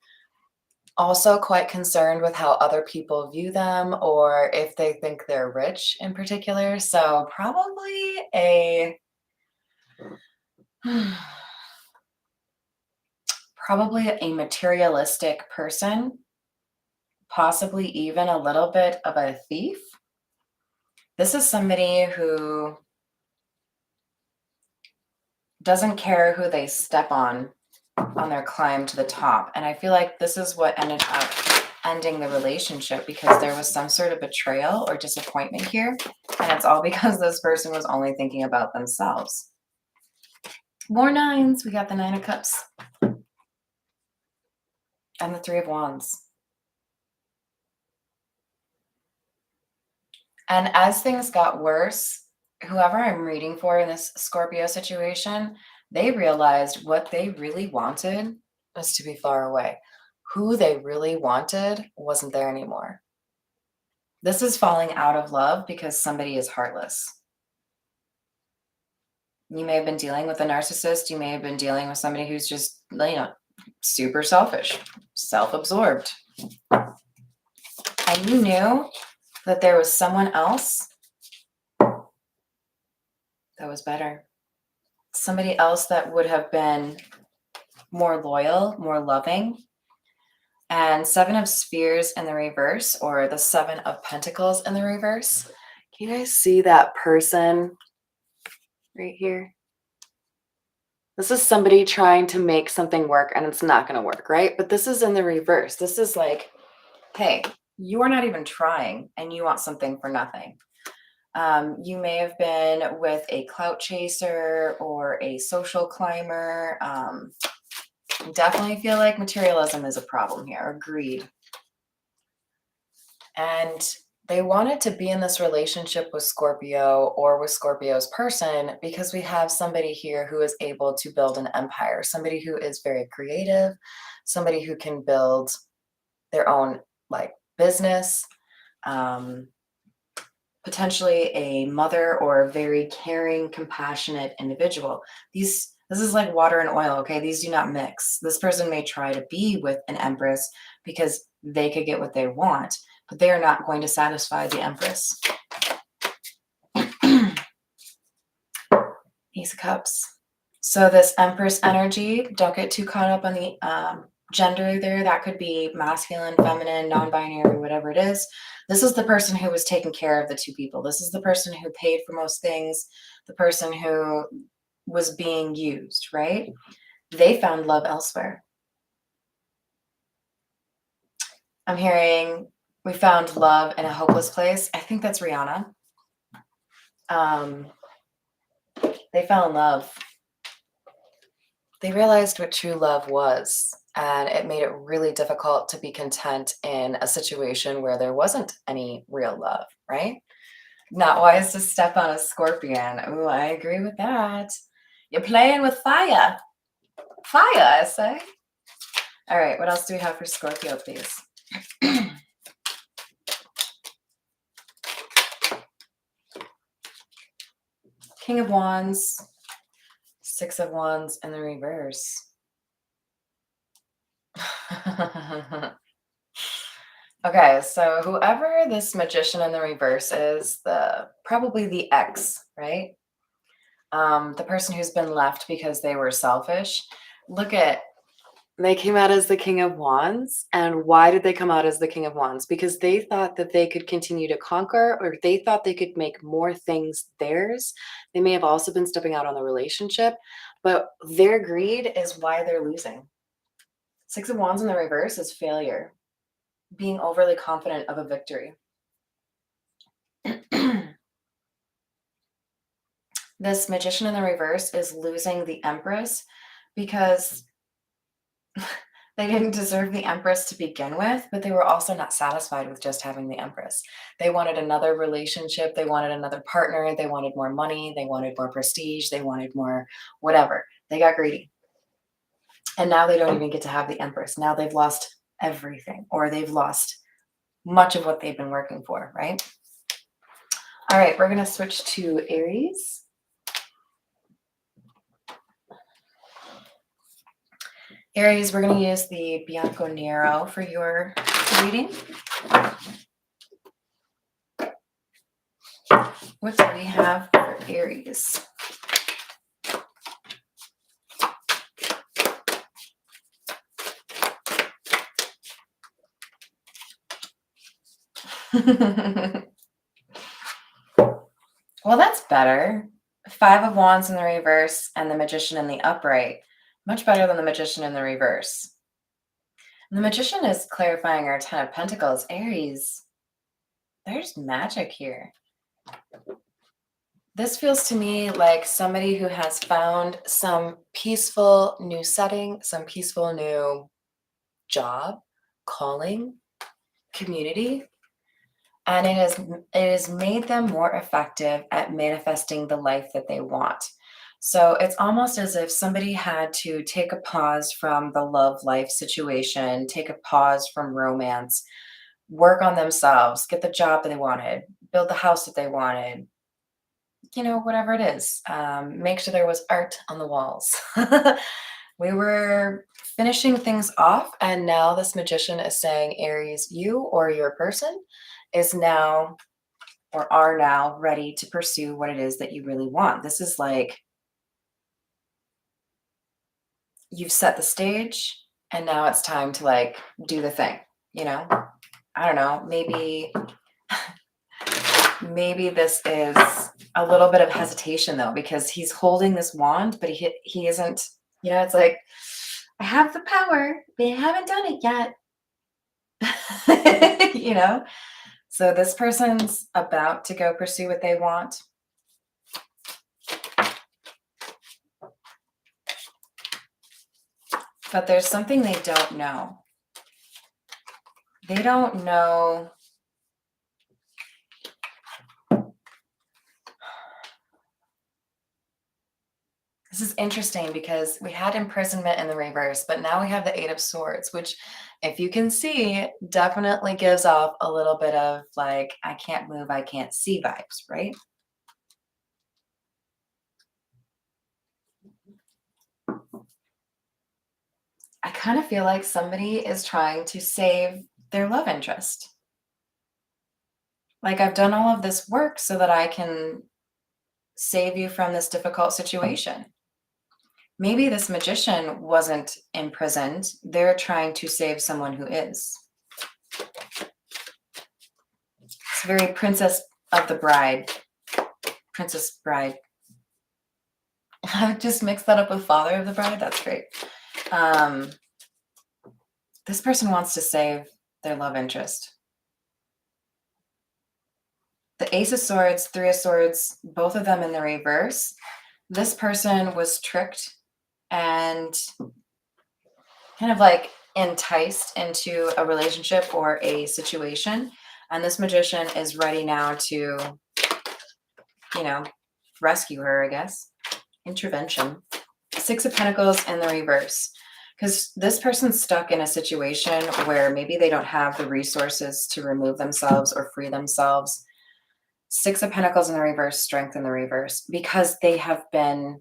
also quite concerned with how other people view them or if they think they're rich in particular. So probably a materialistic person, possibly even a little bit of a thief. This is somebody who doesn't care who they step on their climb to the top. And I feel like this is what ended up ending the relationship because there was some sort of betrayal or disappointment here. And it's all because this person was only thinking about themselves. More nines. We got the Nine of Cups and the Three of Wands. And as things got worse, whoever I'm reading for in this Scorpio situation, they realized what they really wanted was to be far away. Who they really wanted wasn't there anymore. This is falling out of love because somebody is heartless. You may have been dealing with a narcissist. You may have been dealing with somebody who's just, super selfish, self-absorbed. And you knew that there was someone else that was better. Somebody else that would have been more loyal, more loving. And Seven of Spears in the reverse, or the Seven of Pentacles in the reverse. Can you guys see that person right here? This is somebody trying to make something work and it's not going to work, right? But this is in the reverse. This is like, hey, you are not even trying and you want something for nothing. You may have been with a clout chaser or a social climber. Definitely feel like materialism is a problem here, or greed. And they wanted to be in this relationship with Scorpio or with Scorpio's person because we have somebody here who is able to build an empire, somebody who is very creative, somebody who can build their own like business, potentially a mother or a very caring, compassionate individual. This is like water and oil, okay? These do not mix. This person may try to be with an empress because they could get what they want, but they are not going to satisfy the empress. Ace of Cups. So this empress energy, don't get too caught up on the gender there. That could be masculine, feminine, non-binary, whatever it is. This is the person who was taking care of the two people. This is the person who paid for most things, the person who was being used, right? They found love elsewhere. I'm hearing we found love in a hopeless place. I think that's Rihanna. They fell in love. They realized what true love was, and it made it really difficult to be content in a situation where there wasn't any real love, right? Not wise to step on a scorpion. Oh, I agree with that. You're playing with fire. Fire, I say. All right, what else do we have for Scorpio, please? King of Wands, Six of Wands in the reverse. Okay, so whoever this magician in the reverse is, probably the ex, right? The person who's been left because they were selfish. Look at, they came out as the King of Wands. And why did they come out as the King of Wands? Because they thought that they could continue to conquer, or they thought they could make more things theirs. They may have also been stepping out on the relationship, but their greed is why they're losing. Six of Wands in the reverse is failure, being overly confident of a victory. This magician in the reverse is losing the Empress because they didn't deserve the Empress to begin with, but they were also not satisfied with just having the Empress. They wanted another relationship. They wanted another partner. They wanted more money. They wanted more prestige. They wanted more whatever. They got greedy. And now they don't even get to have the Empress. Now they've lost everything, or they've lost much of what they've been working for, right? All right, we're going to switch to Aries. Aries, we're going to use the Bianco Nero for your reading. What do we have for Aries? Well, that's better. Five of Wands in the reverse and the Magician in the upright. Much better than the Magician in the reverse. And the Magician is clarifying our Ten of Pentacles. Aries, there's magic here. This feels to me like somebody who has found some peaceful new setting, some peaceful new job, calling, community. And it has made them more effective at manifesting the life that they want. So it's almost as if somebody had to take a pause from the love life situation, take a pause from romance, work on themselves, get the job that they wanted, build the house that they wanted, you know, whatever it is. Make sure there was art on the walls. We were finishing things off, and now this magician is saying, Aries, you or your person is now or are now ready to pursue what it is that you really want. This is like you've set the stage and now it's time to like do the thing, you know? I don't know, maybe this is a little bit of hesitation though, because he's holding this wand, but he isn't, you know, it's like I have the power, but I haven't done it yet. You know? So this person's about to go pursue what they want. But there's something they don't know. They don't know. This is interesting because we had imprisonment in the reverse, but now we have the Eight of Swords, which, if you can see, definitely gives off a little bit of like, I can't move, I can't see vibes, right? I kind of feel like somebody is trying to save their love interest. Like, I've done all of this work so that I can save you from this difficult situation. Maybe this magician wasn't imprisoned. They're trying to save someone who is. It's very Princess of the Bride. Princess Bride. I just mixed that up with Father of the Bride. That's great. This person wants to save their love interest. The Ace of Swords, Three of Swords, both of them in the reverse. This person was tricked and kind of like enticed into a relationship or a situation. And this magician is ready now to, you know, rescue her, I guess. Intervention. Six of Pentacles in the reverse. Because this person's stuck in a situation where maybe they don't have the resources to remove themselves or free themselves. Six of Pentacles in the reverse, Strength in the reverse. Because they have been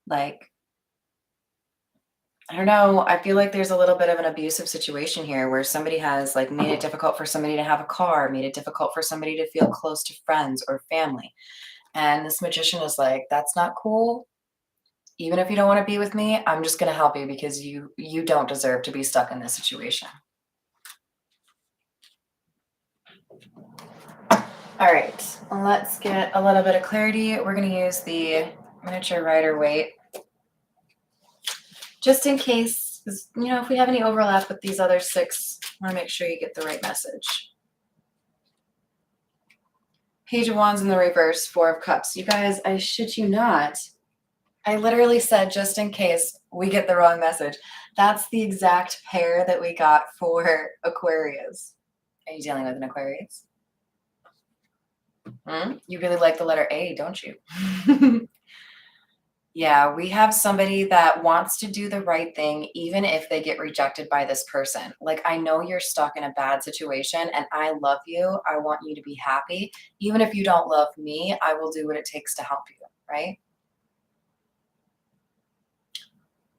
like, I don't know. I feel like there's a little bit of an abusive situation here where somebody has like made it difficult for somebody to have a car, made it difficult for somebody to feel close to friends or family. And this magician is like, that's not cool. Even if you don't want to be with me, I'm just going to help you because you don't deserve to be stuck in this situation. All right, let's get a little bit of clarity. We're going to use the miniature Rider-Waite just in case, you know, if we have any overlap with these other six, I want to make sure you get the right message. Page of Wands in the reverse, Four of Cups. You guys, I shit you not. I literally said just in case we get the wrong message. That's the exact pair that we got for Aquarius. Are you dealing with an Aquarius? You really like the letter A, don't you? Yeah, we have somebody that wants to do the right thing, even if they get rejected by this person. Like, I know you're stuck in a bad situation and I love you. I want you to be happy. Even if you don't love me, I will do what it takes to help you, right?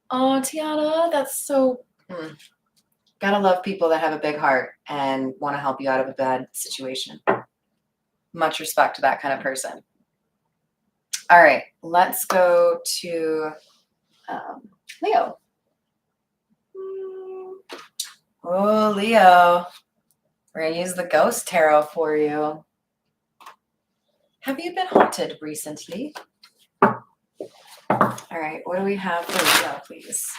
Oh, Tiana, that's so... Gotta love people that have a big heart and want to help you out of a bad situation. Much respect to that kind of person. All right, let's go to Leo. Oh, Leo. We're going to use the Ghost Tarot for you. Have you been haunted recently? All right, what do we have for Leo, please?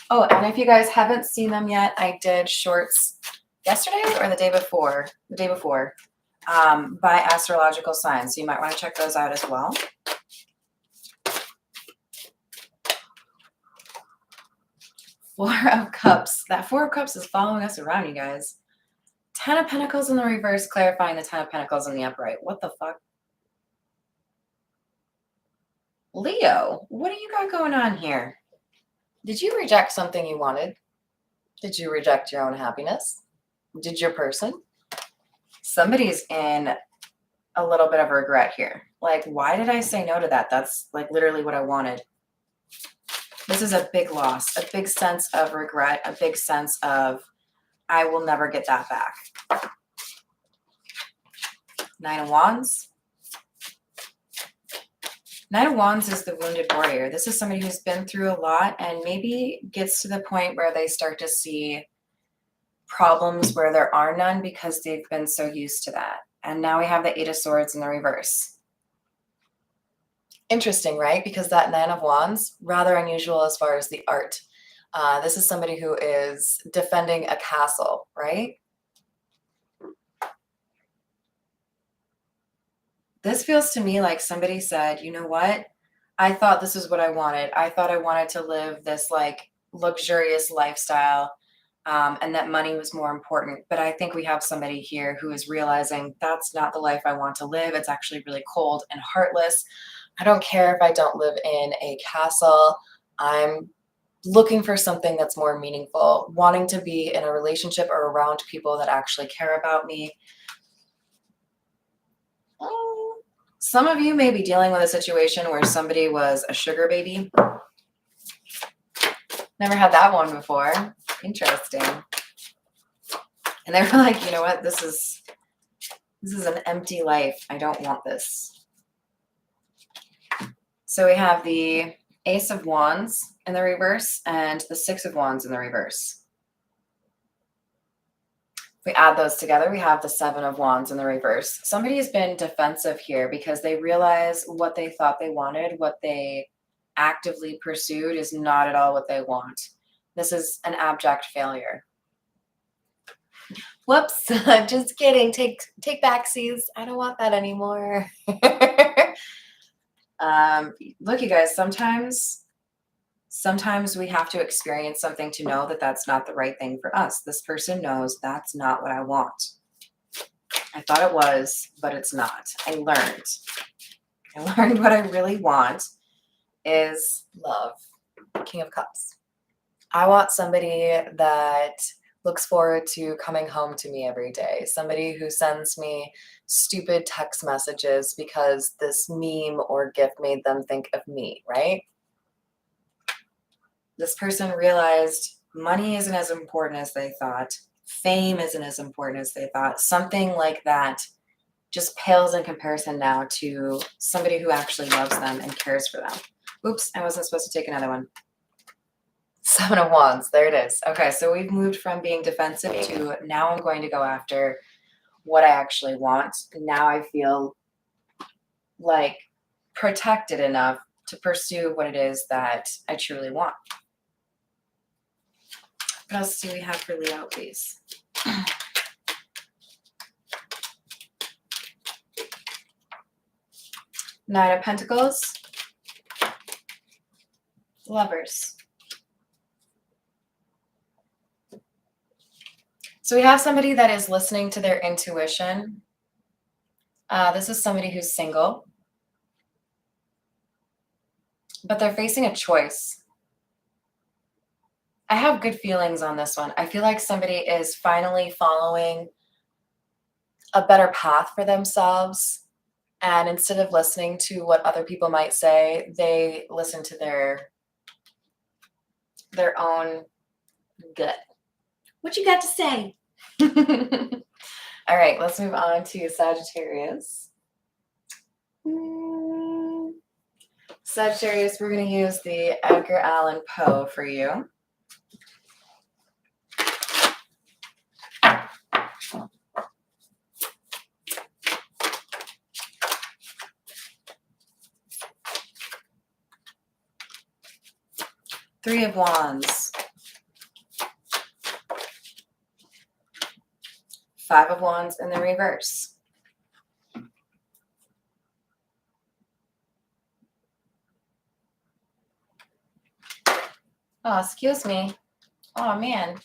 Oh, and if you guys haven't seen them yet, I did shorts yesterday or the day before? The day before. By astrological signs. So you might want to check those out as well. Four of Cups. That Four of Cups is following us around, you guys. Ten of Pentacles in the reverse, clarifying the Ten of Pentacles in the upright. What the fuck? Leo, what do you got going on here? Did you reject something you wanted? Did you reject your own happiness? Did your person? Somebody's in a little bit of regret here. Like, why did I say no to that? That's like literally what I wanted. This is a big loss, a big sense of regret, a big sense of, I will never get that back. Nine of Wands. Nine of Wands is the wounded warrior. This is somebody who's been through a lot and maybe gets to the point where they start to see problems where there are none because they've been so used to that. And now we have the Eight of Swords in the reverse. Interesting, right? Because that Nine of Wands, rather unusual as far as the art. This is somebody who is defending a castle, right? This feels to me like somebody said, you know what? I thought this is what I wanted. I thought I wanted to live this like luxurious lifestyle, and that money was more important. But I think we have somebody here who is realizing that's not the life I want to live. It's actually really cold and heartless. I don't care if I don't live in a castle. I'm looking for something that's more meaningful, wanting to be in a relationship or around people that actually care about me. Some of you may be dealing with a situation where somebody was a sugar baby. Never had that one before. Interesting. And they were like, you know what? This is an empty life. I don't want this. So we have the Ace of Wands in the reverse and the Six of Wands in the reverse. If we add those together, we have the Seven of Wands in the reverse. Somebody has been defensive here because they realize what they thought they wanted, what they actively pursued is not at all what they want. This is an abject failure. Whoops, just kidding. Take backsies. I don't want that anymore. Look, you guys, sometimes we have to experience something to know that that's not the right thing for us. This person knows that's not what I want. I thought it was, but it's not. I learned what I really want is love. King of Cups. I want somebody that looks forward to coming home to me every day. Somebody who sends me stupid text messages because this meme or gift made them think of me, right? This person realized money isn't as important as they thought. Fame isn't as important as they thought. Something like that just pales in comparison now to somebody who actually loves them and cares for them. Oops, I wasn't supposed to take another one. Seven of Wands, there it is. Okay, so we've moved from being defensive to now I'm going to go after what I actually want. Now I feel like protected enough to pursue what it is that I truly want. What else do we have for Leo, please? Nine of Pentacles. Lovers. So we have somebody that is listening to their intuition. This is somebody who's single, but they're facing a choice. I have good feelings on this one. I feel like somebody is finally following a better path for themselves. And instead of listening to what other people might say, they listen to their own gut. What you got to say? All right, let's move on to Sagittarius. Sagittarius, we're going to use the Edgar Allan Poe for you. Three of Wands. Five of Wands in the reverse. Oh, excuse me. Oh, man.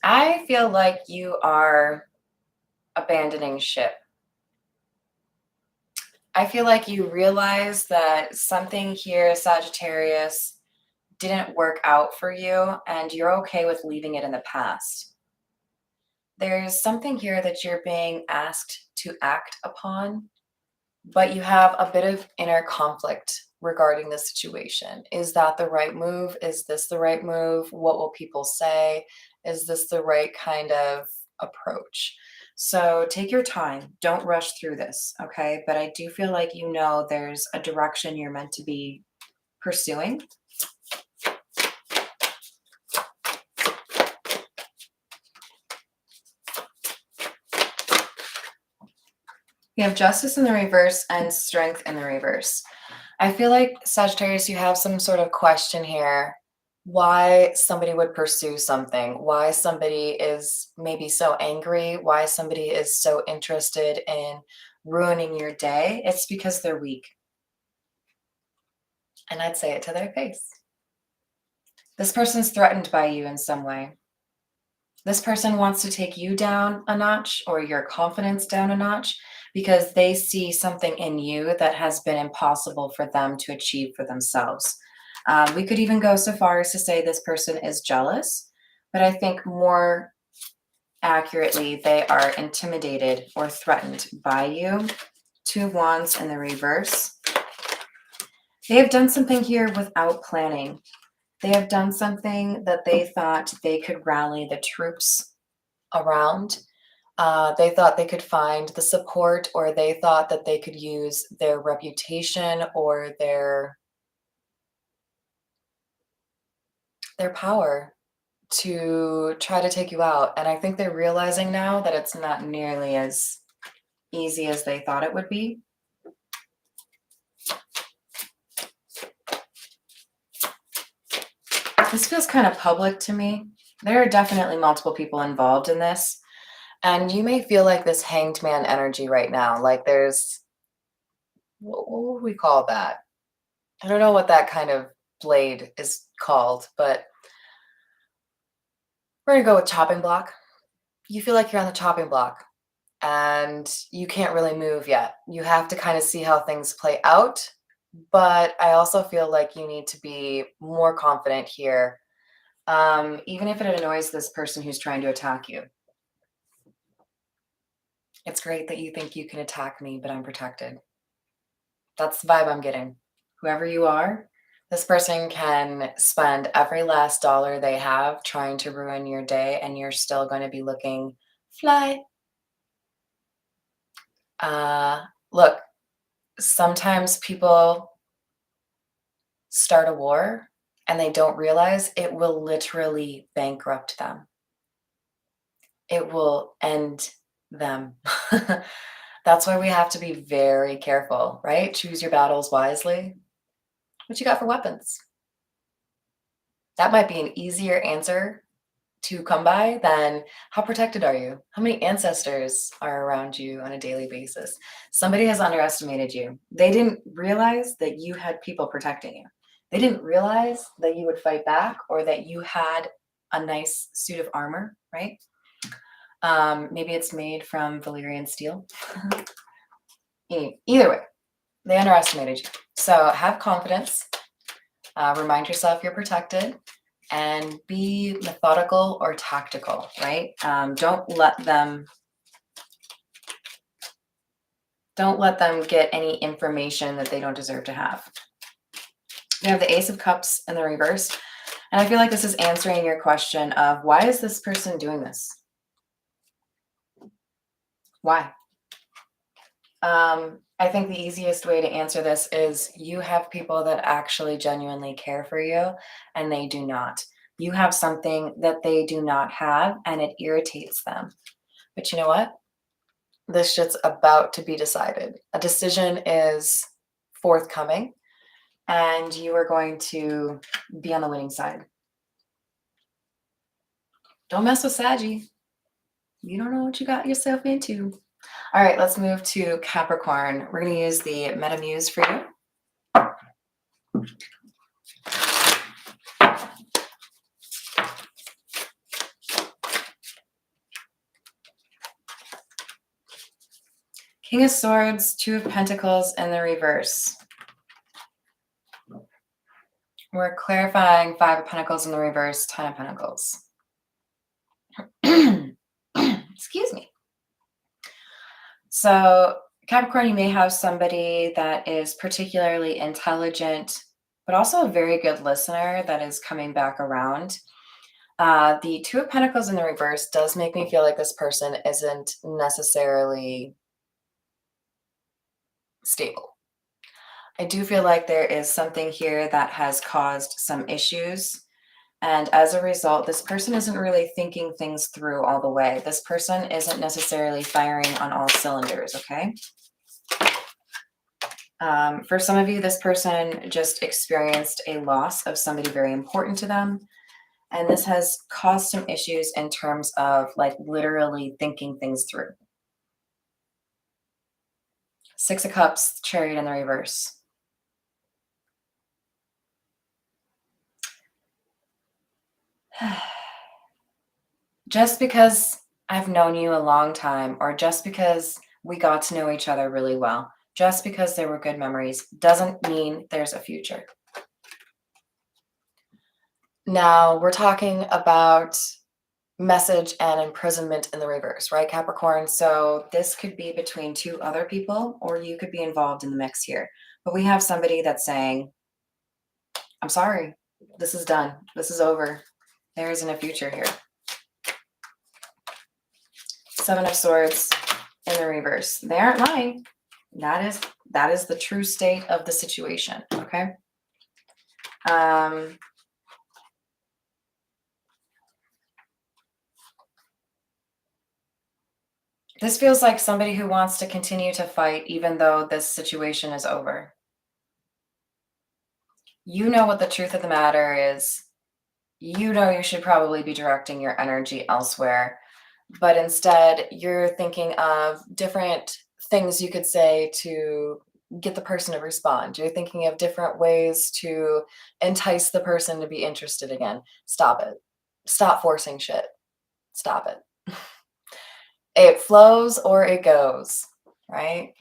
I feel like you are abandoning ship. I feel like you realize that something here, Sagittarius, didn't work out for you, and you're okay with leaving it in the past. There's something here that you're being asked to act upon, but you have a bit of inner conflict regarding the situation. Is that the right move? Is this the right move? What will people say? Is this the right kind of approach? So take your time. Don't rush through this, okay? But I do feel like you know there's a direction you're meant to be pursuing. We have justice in the reverse and strength in the reverse. I feel like, Sagittarius, you have some sort of question here. Why somebody would pursue something, why somebody is maybe so angry, why somebody is so interested in ruining your day. It's because they're weak. And I'd say it to their face. This person's threatened by you in some way. This person wants to take you down a notch or your confidence down a notch because they see something in you that has been impossible for them to achieve for themselves. We could even go so far as to say this person is jealous, but I think more accurately, they are intimidated or threatened by you. Two of Wands in the reverse. They have done something here without planning. They have done something that they thought they could rally the troops around. They thought they could find the support, or they thought that they could use their reputation or their power to try to take you out. And I think they're realizing now that it's not nearly as easy as they thought it would be. This feels kind of public to me. There are definitely multiple people involved in this. And you may feel like this hanged man energy right now. Like there's, what would we call that? I don't know what that kind of blade is called, but we're going to go with chopping block. You feel like you're on the chopping block and you can't really move yet. You have to kind of see how things play out. But I also feel like you need to be more confident here, even if it annoys this person who's trying to attack you. It's great that you think you can attack me, but I'm protected. That's the vibe I'm getting. Whoever you are, this person can spend every last dollar they have trying to ruin your day, and you're still going to be looking fly. Look, sometimes people start a war and they don't realize it will literally bankrupt them. It will end them. That's why we have to be very careful, right? Choose your battles wisely. What you got for weapons? That might be an easier answer to come by than how protected are you? How many ancestors are around you on a daily basis? Somebody has underestimated you. They didn't realize that you had people protecting you. They didn't realize that you would fight back or that you had a nice suit of armor, right? Maybe it's made from Valyrian steel. Either way, they underestimated you. So have confidence. Remind yourself you're protected. And be methodical or tactical, right? Don't let them get any information that they don't deserve to have. We have the Ace of Cups in the reverse. And I feel like this is answering your question of why is this person doing this? Why? I think the easiest way to answer this is you have people that actually genuinely care for you and they do not. You have something that they do not have and it irritates them. But you know what? This shit's about to be decided. A decision is forthcoming and you are going to be on the winning side. Don't mess with Saggy. You don't know what you got yourself into. All right, let's move to Capricorn. We're going to use the Metamuse for you. King of Swords, Two of Pentacles in the reverse. We're clarifying Five of Pentacles in the reverse, Ten of Pentacles. Excuse me. So Capricorn, you may have somebody that is particularly intelligent, but also a very good listener that is coming back around. The Two of Pentacles in the reverse does make me feel like this person isn't necessarily stable. I do feel like there is something here that has caused some issues. And as a result, this person isn't really thinking things through all the way. This person isn't necessarily firing on all cylinders, okay? For some of you, this person just experienced a loss of somebody very important to them. And this has caused some issues in terms of like literally thinking things through. Six of Cups, Chariot in the reverse. Just because I've known you a long time, or just because we got to know each other really well, just because there were good memories, doesn't mean there's a future. Now, we're talking about message and imprisonment in the reverse, right, Capricorn? So this could be between two other people, or you could be involved in the mix here. But we have somebody that's saying, I'm sorry, this is done. This is over. There isn't a future here. Seven of Swords in the reverse. They aren't lying. That is the true state of the situation, okay? This feels like somebody who wants to continue to fight even though this situation is over. You know what the truth of the matter is. You know you should probably be directing your energy elsewhere, but instead you're thinking of different things you could say to get the person to respond. You're thinking of different ways to entice the person to be interested again. Stop it. Stop forcing shit. Stop it. It flows or it goes, right?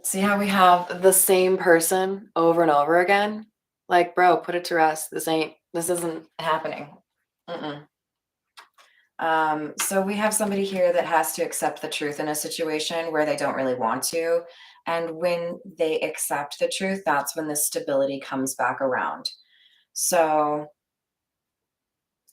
See how we have the same person over and over again? Like, bro, put it to rest. This isn't happening. So we have somebody here that has to accept the truth in a situation where they don't really want to. And when they accept the truth, that's when the stability comes back around. So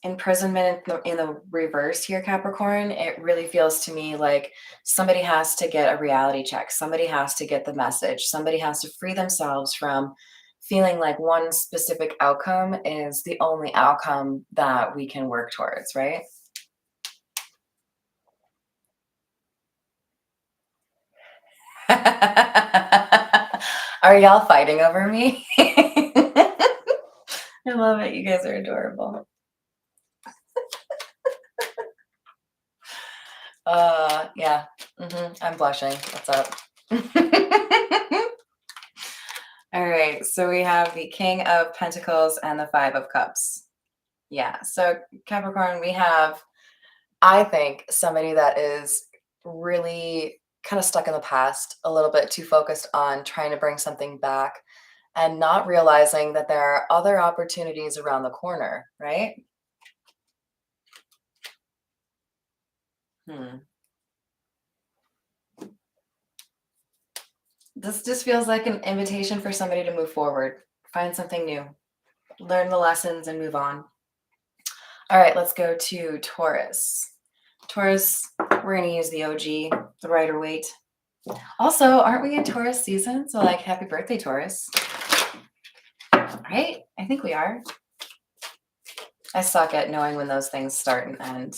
imprisonment in the reverse here, Capricorn, it really feels to me like somebody has to get a reality check. Somebody has to get the message. Somebody has to free themselves from feeling like one specific outcome is the only outcome that we can work towards, right? Are y'all fighting over me? I love it. You guys are adorable. Yeah. I'm blushing. What's up? All right. So we have the King of Pentacles and the Five of Cups. Yeah. So Capricorn, we have, I think, somebody that is really kind of stuck in the past, a little bit too focused on trying to bring something back and not realizing that there are other opportunities around the corner, right? This just feels like an invitation for somebody to move forward, find something new, learn the lessons and move on. All right, let's go to Taurus. Taurus, we're going to use the OG, the Rider-Waite. Also, aren't we in Taurus season? So like, happy birthday, Taurus. Right? I think we are. I suck at knowing when those things start and end.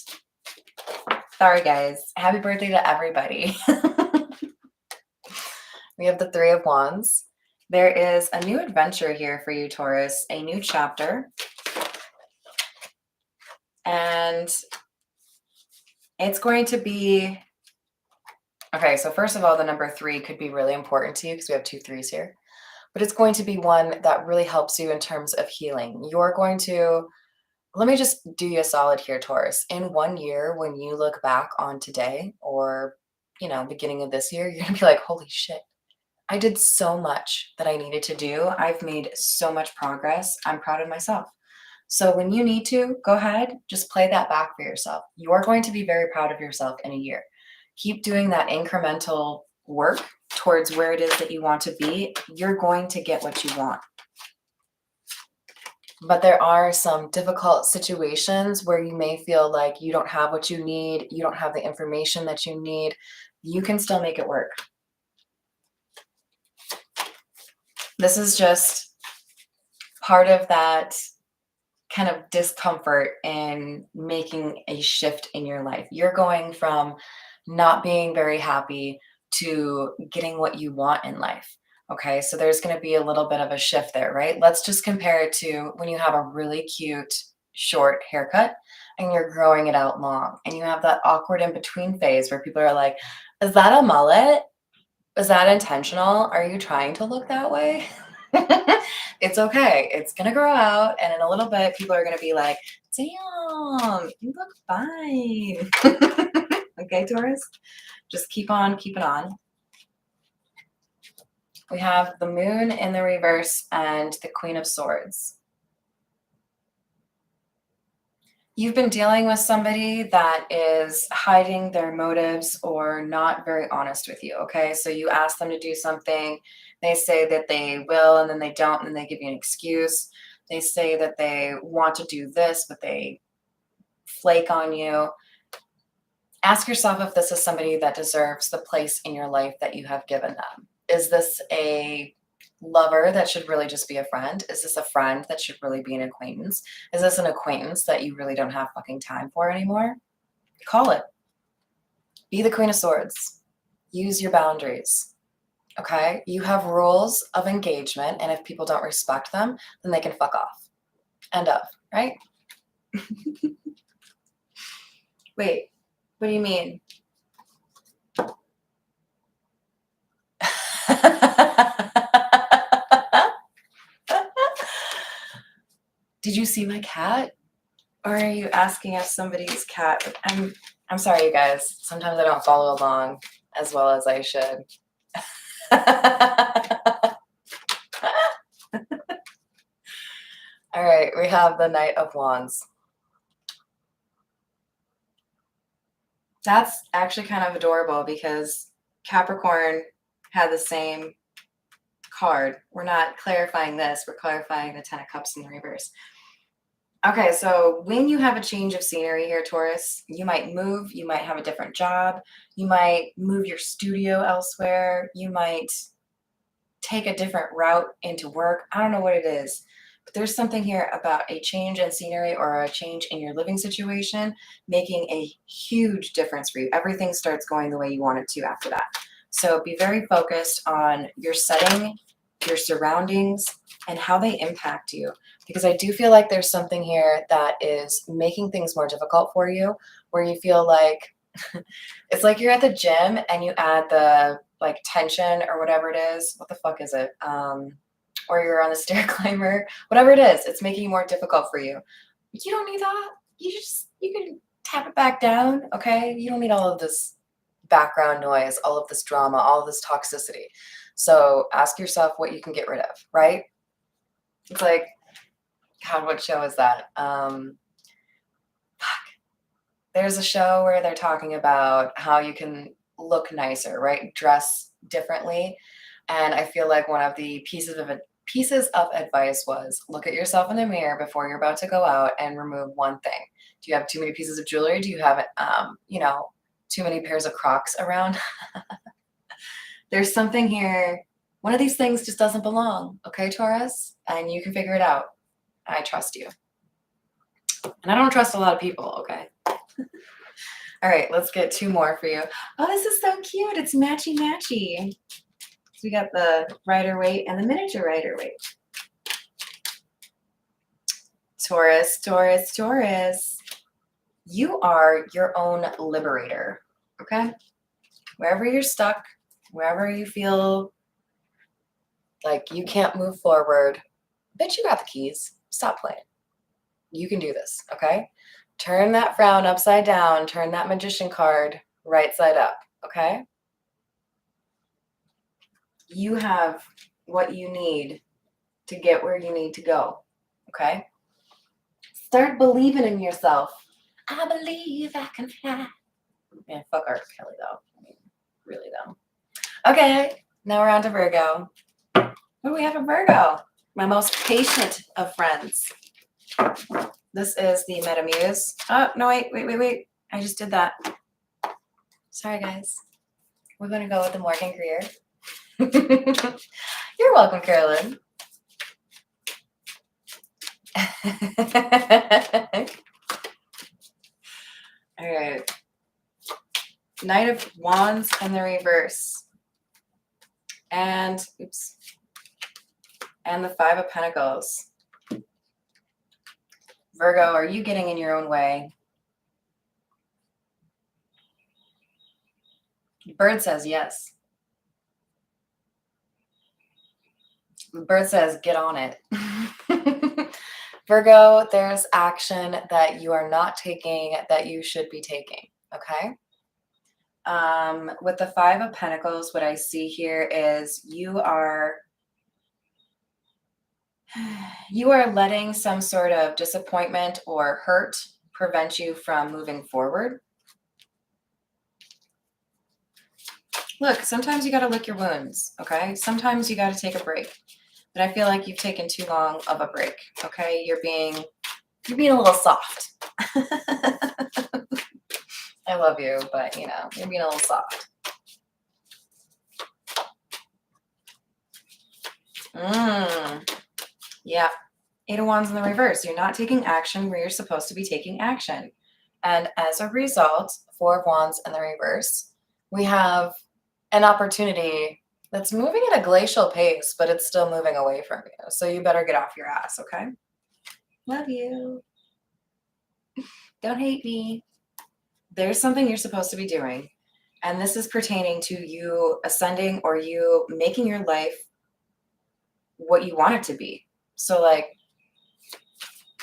Sorry, guys. Happy birthday to everybody. We have the Three of Wands. There is a new adventure here for you, Taurus, a new chapter. And it's going to be, okay, so first of all, the number 3 could be really important to you because we have 2 3s here. But it's going to be one that really helps you in terms of healing. You're going to, let me just do you a solid here, Taurus. In 1 year, when you look back on today or, beginning of this year, you're going to be like, holy shit. I did so much that I needed to do. I've made so much progress. I'm proud of myself. So when you need to, go ahead, just play that back for yourself. You are going to be very proud of yourself in a year. keep doing that incremental work towards where it is that you want to be, you're going to get what you want. But there are some difficult situations where you may feel like you don't have what you need, you don't have the information that you need. You can still make it work. This is just part of that kind of discomfort in making a shift in your life. You're going from not being very happy to getting what you want in life. Okay, so there's going to be a little bit of a shift there, right? Let's just compare it to when you have a really cute short haircut and you're growing it out long, and you have that awkward in between phase where people are like, is that a mullet? Is that intentional? Are you trying to look that way? It's okay. It's going to grow out. And in a little bit, people are going to be like, damn, you look fine. Okay, Taurus? Just keep on keeping on. We have the moon in the reverse and the Queen of Swords. You've been dealing with somebody that is hiding their motives or not very honest with you, okay? So you ask them to do something, they say that they will, and then they don't, and then they give you an excuse. They say that they want to do this, but they flake on you. Ask yourself if this is somebody that deserves the place in your life that you have given them. Is this a lover that should really just be a friend? Is this a friend that should really be an acquaintance? Is this an acquaintance that you really don't have fucking time for anymore? Call it. Be the Queen of Swords. Use your boundaries. Okay? You have rules of engagement, and if people don't respect them, then they can fuck off. End of, right? Wait, what do you mean? Did you see my cat? Or are you asking if somebody's cat? I'm sorry, you guys. Sometimes I don't follow along as well as I should. All right, we have the Knight of Wands. That's actually kind of adorable because Capricorn had the same card. We're not clarifying this, we're clarifying the Ten of Cups in the reverse. Okay, so when you have a change of scenery here, Taurus, you might move, you might have a different job, you might move your studio elsewhere, you might take a different route into work. I don't know what it is, but there's something here about a change in scenery or a change in your living situation making a huge difference for you. Everything starts going the way you want it to after that. So be very focused on your setting, your surroundings, and how they impact you. Because I do feel like there's something here that is making things more difficult for you, where you feel like it's like you're at the gym and you add the like tension or whatever it is. What the fuck is it? Or you're on the stair climber, whatever it is, it's making it more difficult for you. You don't need that. You can tap it back down, okay? You don't need all of this background noise, all of this drama, all of this toxicity. So ask yourself what you can get rid of, right? It's like, God, what show is that? There's a show where they're talking about how you can look nicer, right? Dress differently. And I feel like one of the pieces of advice was look at yourself in the mirror before you're about to go out and remove one thing. Do you have too many pieces of jewelry? Do you have, too many pairs of Crocs around? There's something here. One of these things just doesn't belong. Okay, Taurus? And you can figure it out. I trust you. And I don't trust a lot of people, okay? All right, let's get two more for you. Oh, this is so cute. It's matchy-matchy. So we got the Rider-Waite and the miniature Rider-Waite. Taurus, Taurus, Taurus. You are your own liberator, okay? Wherever you're stuck, wherever you feel like you can't move forward, bitch, you got the keys. Stop playing. You can do this, okay? Turn that frown upside down. Turn that magician card right side up, okay? You have what you need to get where you need to go, okay? Start believing in yourself. I believe I can fly. Man, fuck R. Kelly, though. I mean, really, though. Okay, now we're on to Virgo. What do we have in Virgo? My most patient of friends. This is the Metamuse. Oh, no, wait. I just did that. Sorry, guys. We're going to go with the Morgan Greer. You're welcome, Carolyn. All right. Knight of Wands in the reverse. And, oops. And the Five of Pentacles. Virgo, are you getting in your own way? Bird says yes. The bird says get on it. Virgo, there's action that you are not taking that you should be taking, okay? With the Five of Pentacles, what I see here is you are letting some sort of disappointment or hurt prevent you from moving forward. Look, sometimes you got to lick your wounds, okay? Sometimes you got to take a break. But I feel like you've taken too long of a break, okay? You're being a little soft. I love you, but, you know, you're being a little soft. Yeah. Eight of Wands in the reverse. You're not taking action where you're supposed to be taking action. And as a result, Four of Wands in the reverse, we have an opportunity that's moving at a glacial pace, but it's still moving away from you. So you better get off your ass, okay? Love you. Don't hate me. There's something you're supposed to be doing. And this is pertaining to you ascending or you making your life what you want it to be. So, like,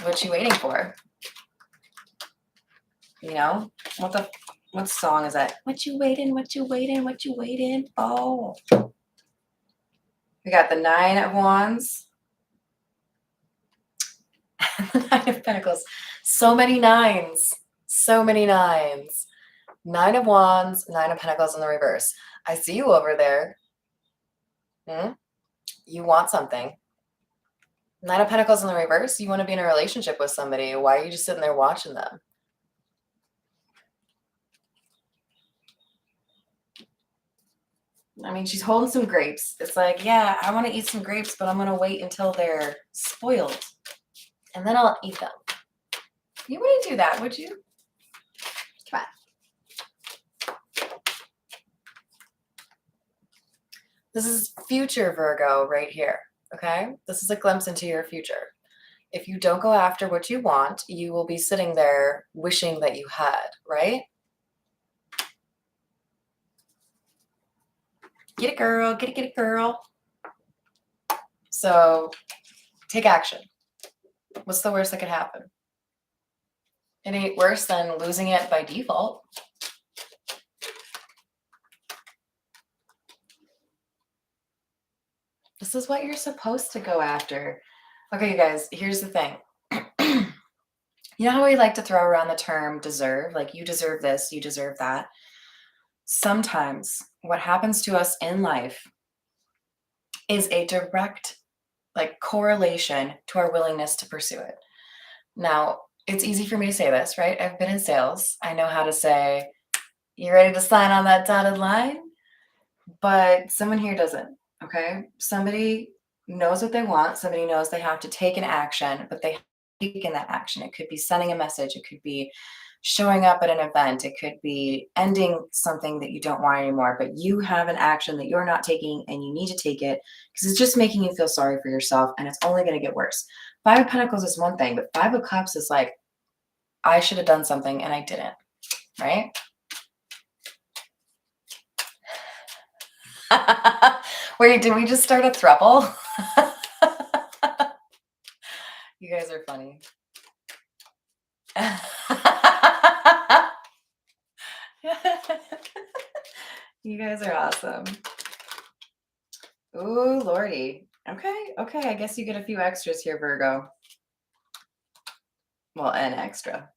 what you waiting for? You know? What song is that? What you waiting, what you waiting, what you waiting? Oh. We got the Nine of Wands. And the Nine of Pentacles. So many nines. So many nines. Nine of Wands, Nine of Pentacles in the reverse. I see you over there. You want something. Nine of Pentacles in the reverse. You want to be in a relationship with somebody. Why are you just sitting there watching them? I mean, she's holding some grapes. It's like, yeah, I want to eat some grapes, but I'm going to wait until they're spoiled. And then I'll eat them. You wouldn't do that, would you? Come on. This is future Virgo right here, okay? This is a glimpse into your future. If you don't go after what you want, you will be sitting there wishing that you had, right? Get it, girl. Get it, girl. So take action. What's the worst that could happen? It ain't worse than losing it by default. This is what you're supposed to go after. Okay, you guys, here's the thing. You know how we like to throw around the term deserve? Like, you deserve this, you deserve that. Sometimes what happens to us in life is a direct, like, correlation to our willingness to pursue it. Now, it's easy for me to say this, right? I've been in sales. I know how to say, you ready to sign on that dotted line? But someone here doesn't, okay? Somebody knows what they want. Somebody knows they have to take an action, but they taken that action. It could be sending a message. It could be showing up at an event. It could be ending something that you don't want anymore, but you have an action that you're not taking and you need to take it because it's just making you feel sorry for yourself and it's only going to get worse. Five of Pentacles is one thing, but Five of Cups is like, I should have done something and I didn't, right? Wait, did we just start a throuple? You guys are funny. You guys are awesome. Ooh, Lordy. Okay, I guess you get a few extras here, Virgo. Well, an extra.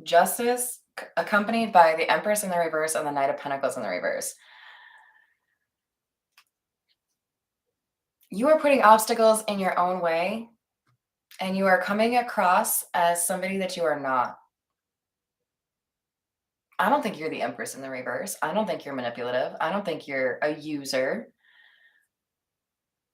Justice, accompanied by the Empress in the reverse and the Knight of Pentacles in the reverse. You are putting obstacles in your own way, and you are coming across as somebody that you are not. I don't think you're the Empress in the reverse. I don't think you're manipulative. I don't think you're a user.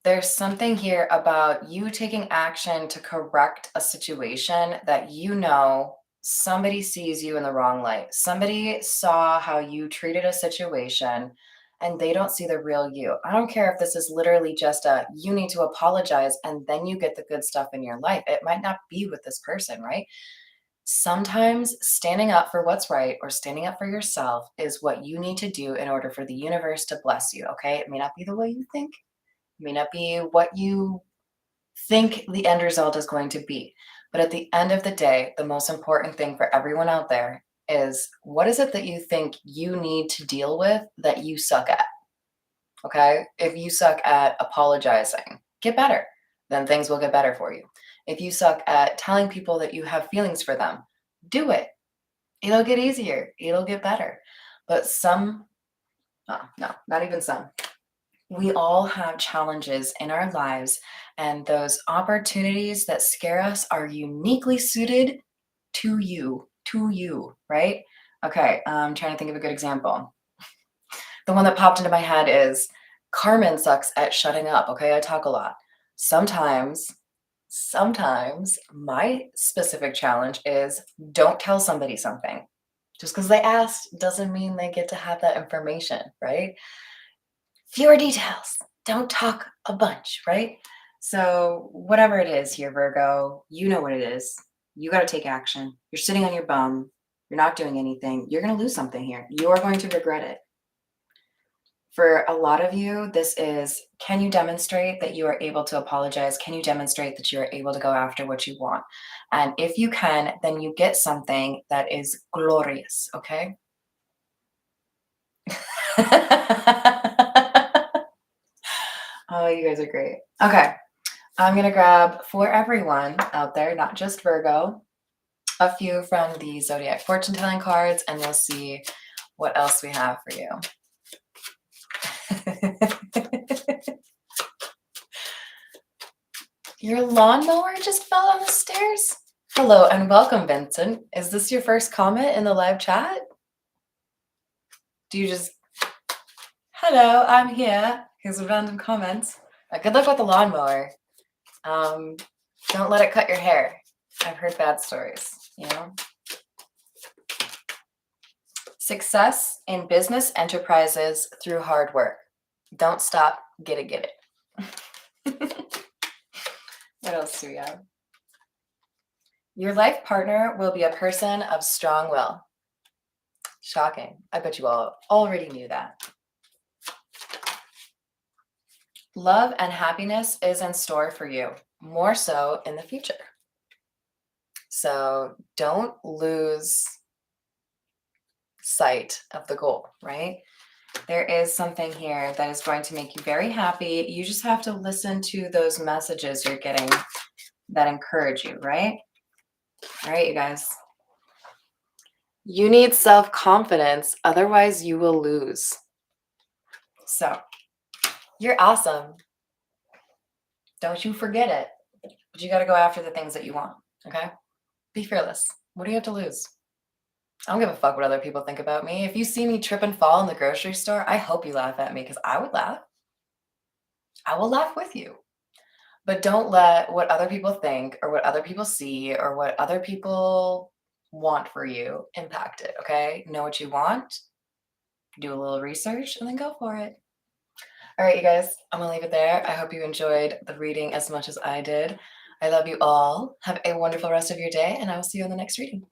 There's something here about you taking action to correct a situation that you know somebody sees you in the wrong light. Somebody saw how you treated a situation and they don't see the real you. I don't care if this is literally just a you need to apologize and then you get the good stuff in your life. It might not be with this person, right? Sometimes standing up for what's right or standing up for yourself is what you need to do in order for the universe to bless you, okay? It may not be the way you think. It may not be what you think the end result is going to be. But at the end of the day, the most important thing for everyone out there is what is it that you think you need to deal with that you suck at? Okay? If you suck at apologizing, get better. Then things will get better for you. If you suck at telling people that you have feelings for them, do it. It'll get easier. It'll get better. But no, not even some. We all have challenges in our lives, and those opportunities that scare us are uniquely suited to you, right? Okay, I'm trying to think of a good example. The one that popped into my head is Carmen sucks at shutting up. Okay, I talk a lot. Sometimes my specific challenge is don't tell somebody something. Just because they asked doesn't mean they get to have that information, right? Fewer details. Don't talk a bunch, right? So, whatever it is here, Virgo, you know what it is. You got to take action. You're sitting on your bum. You're not doing anything. You're going to lose something here. You're going to regret it. For a lot of you, this is, can you demonstrate that you are able to apologize? Can you demonstrate that you are able to go after what you want? And if you can, then you get something that is glorious, okay? Oh, you guys are great. Okay, I'm going to grab for everyone out there, not just Virgo, a few from the Zodiac fortune telling cards, and you'll see what else we have for you. Your lawnmower just fell on the stairs? Hello and welcome, Vincent. Is this your first comment in the live chat? Do you just, hello, I'm here. Here's a random comment. Good luck with the lawnmower. Don't let it cut your hair. I've heard bad stories, you know? Success in business enterprises through hard work. Don't stop, get it. What else do we have? Your life partner will be a person of strong will. Shocking. I bet you all already knew that. Love and happiness is in store for you, more so in the future. So don't lose sight of the goal, right? There is something here that is going to make you very happy. You just have to listen to those messages you're getting that encourage you, right? All right, you guys. You need self-confidence, otherwise you will lose. So, you're awesome. Don't you forget it. But you got to go after the things that you want, okay? Be fearless. What do you have to lose? I don't give a fuck what other people think about me. If you see me trip and fall in the grocery store, I hope you laugh at me because I would laugh. I will laugh with you. But don't let what other people think or what other people see or what other people want for you impact it, okay? Know what you want, do a little research, and then go for it. All right, you guys, I'm going to leave it there. I hope you enjoyed the reading as much as I did. I love you all. Have a wonderful rest of your day, and I will see you in the next reading.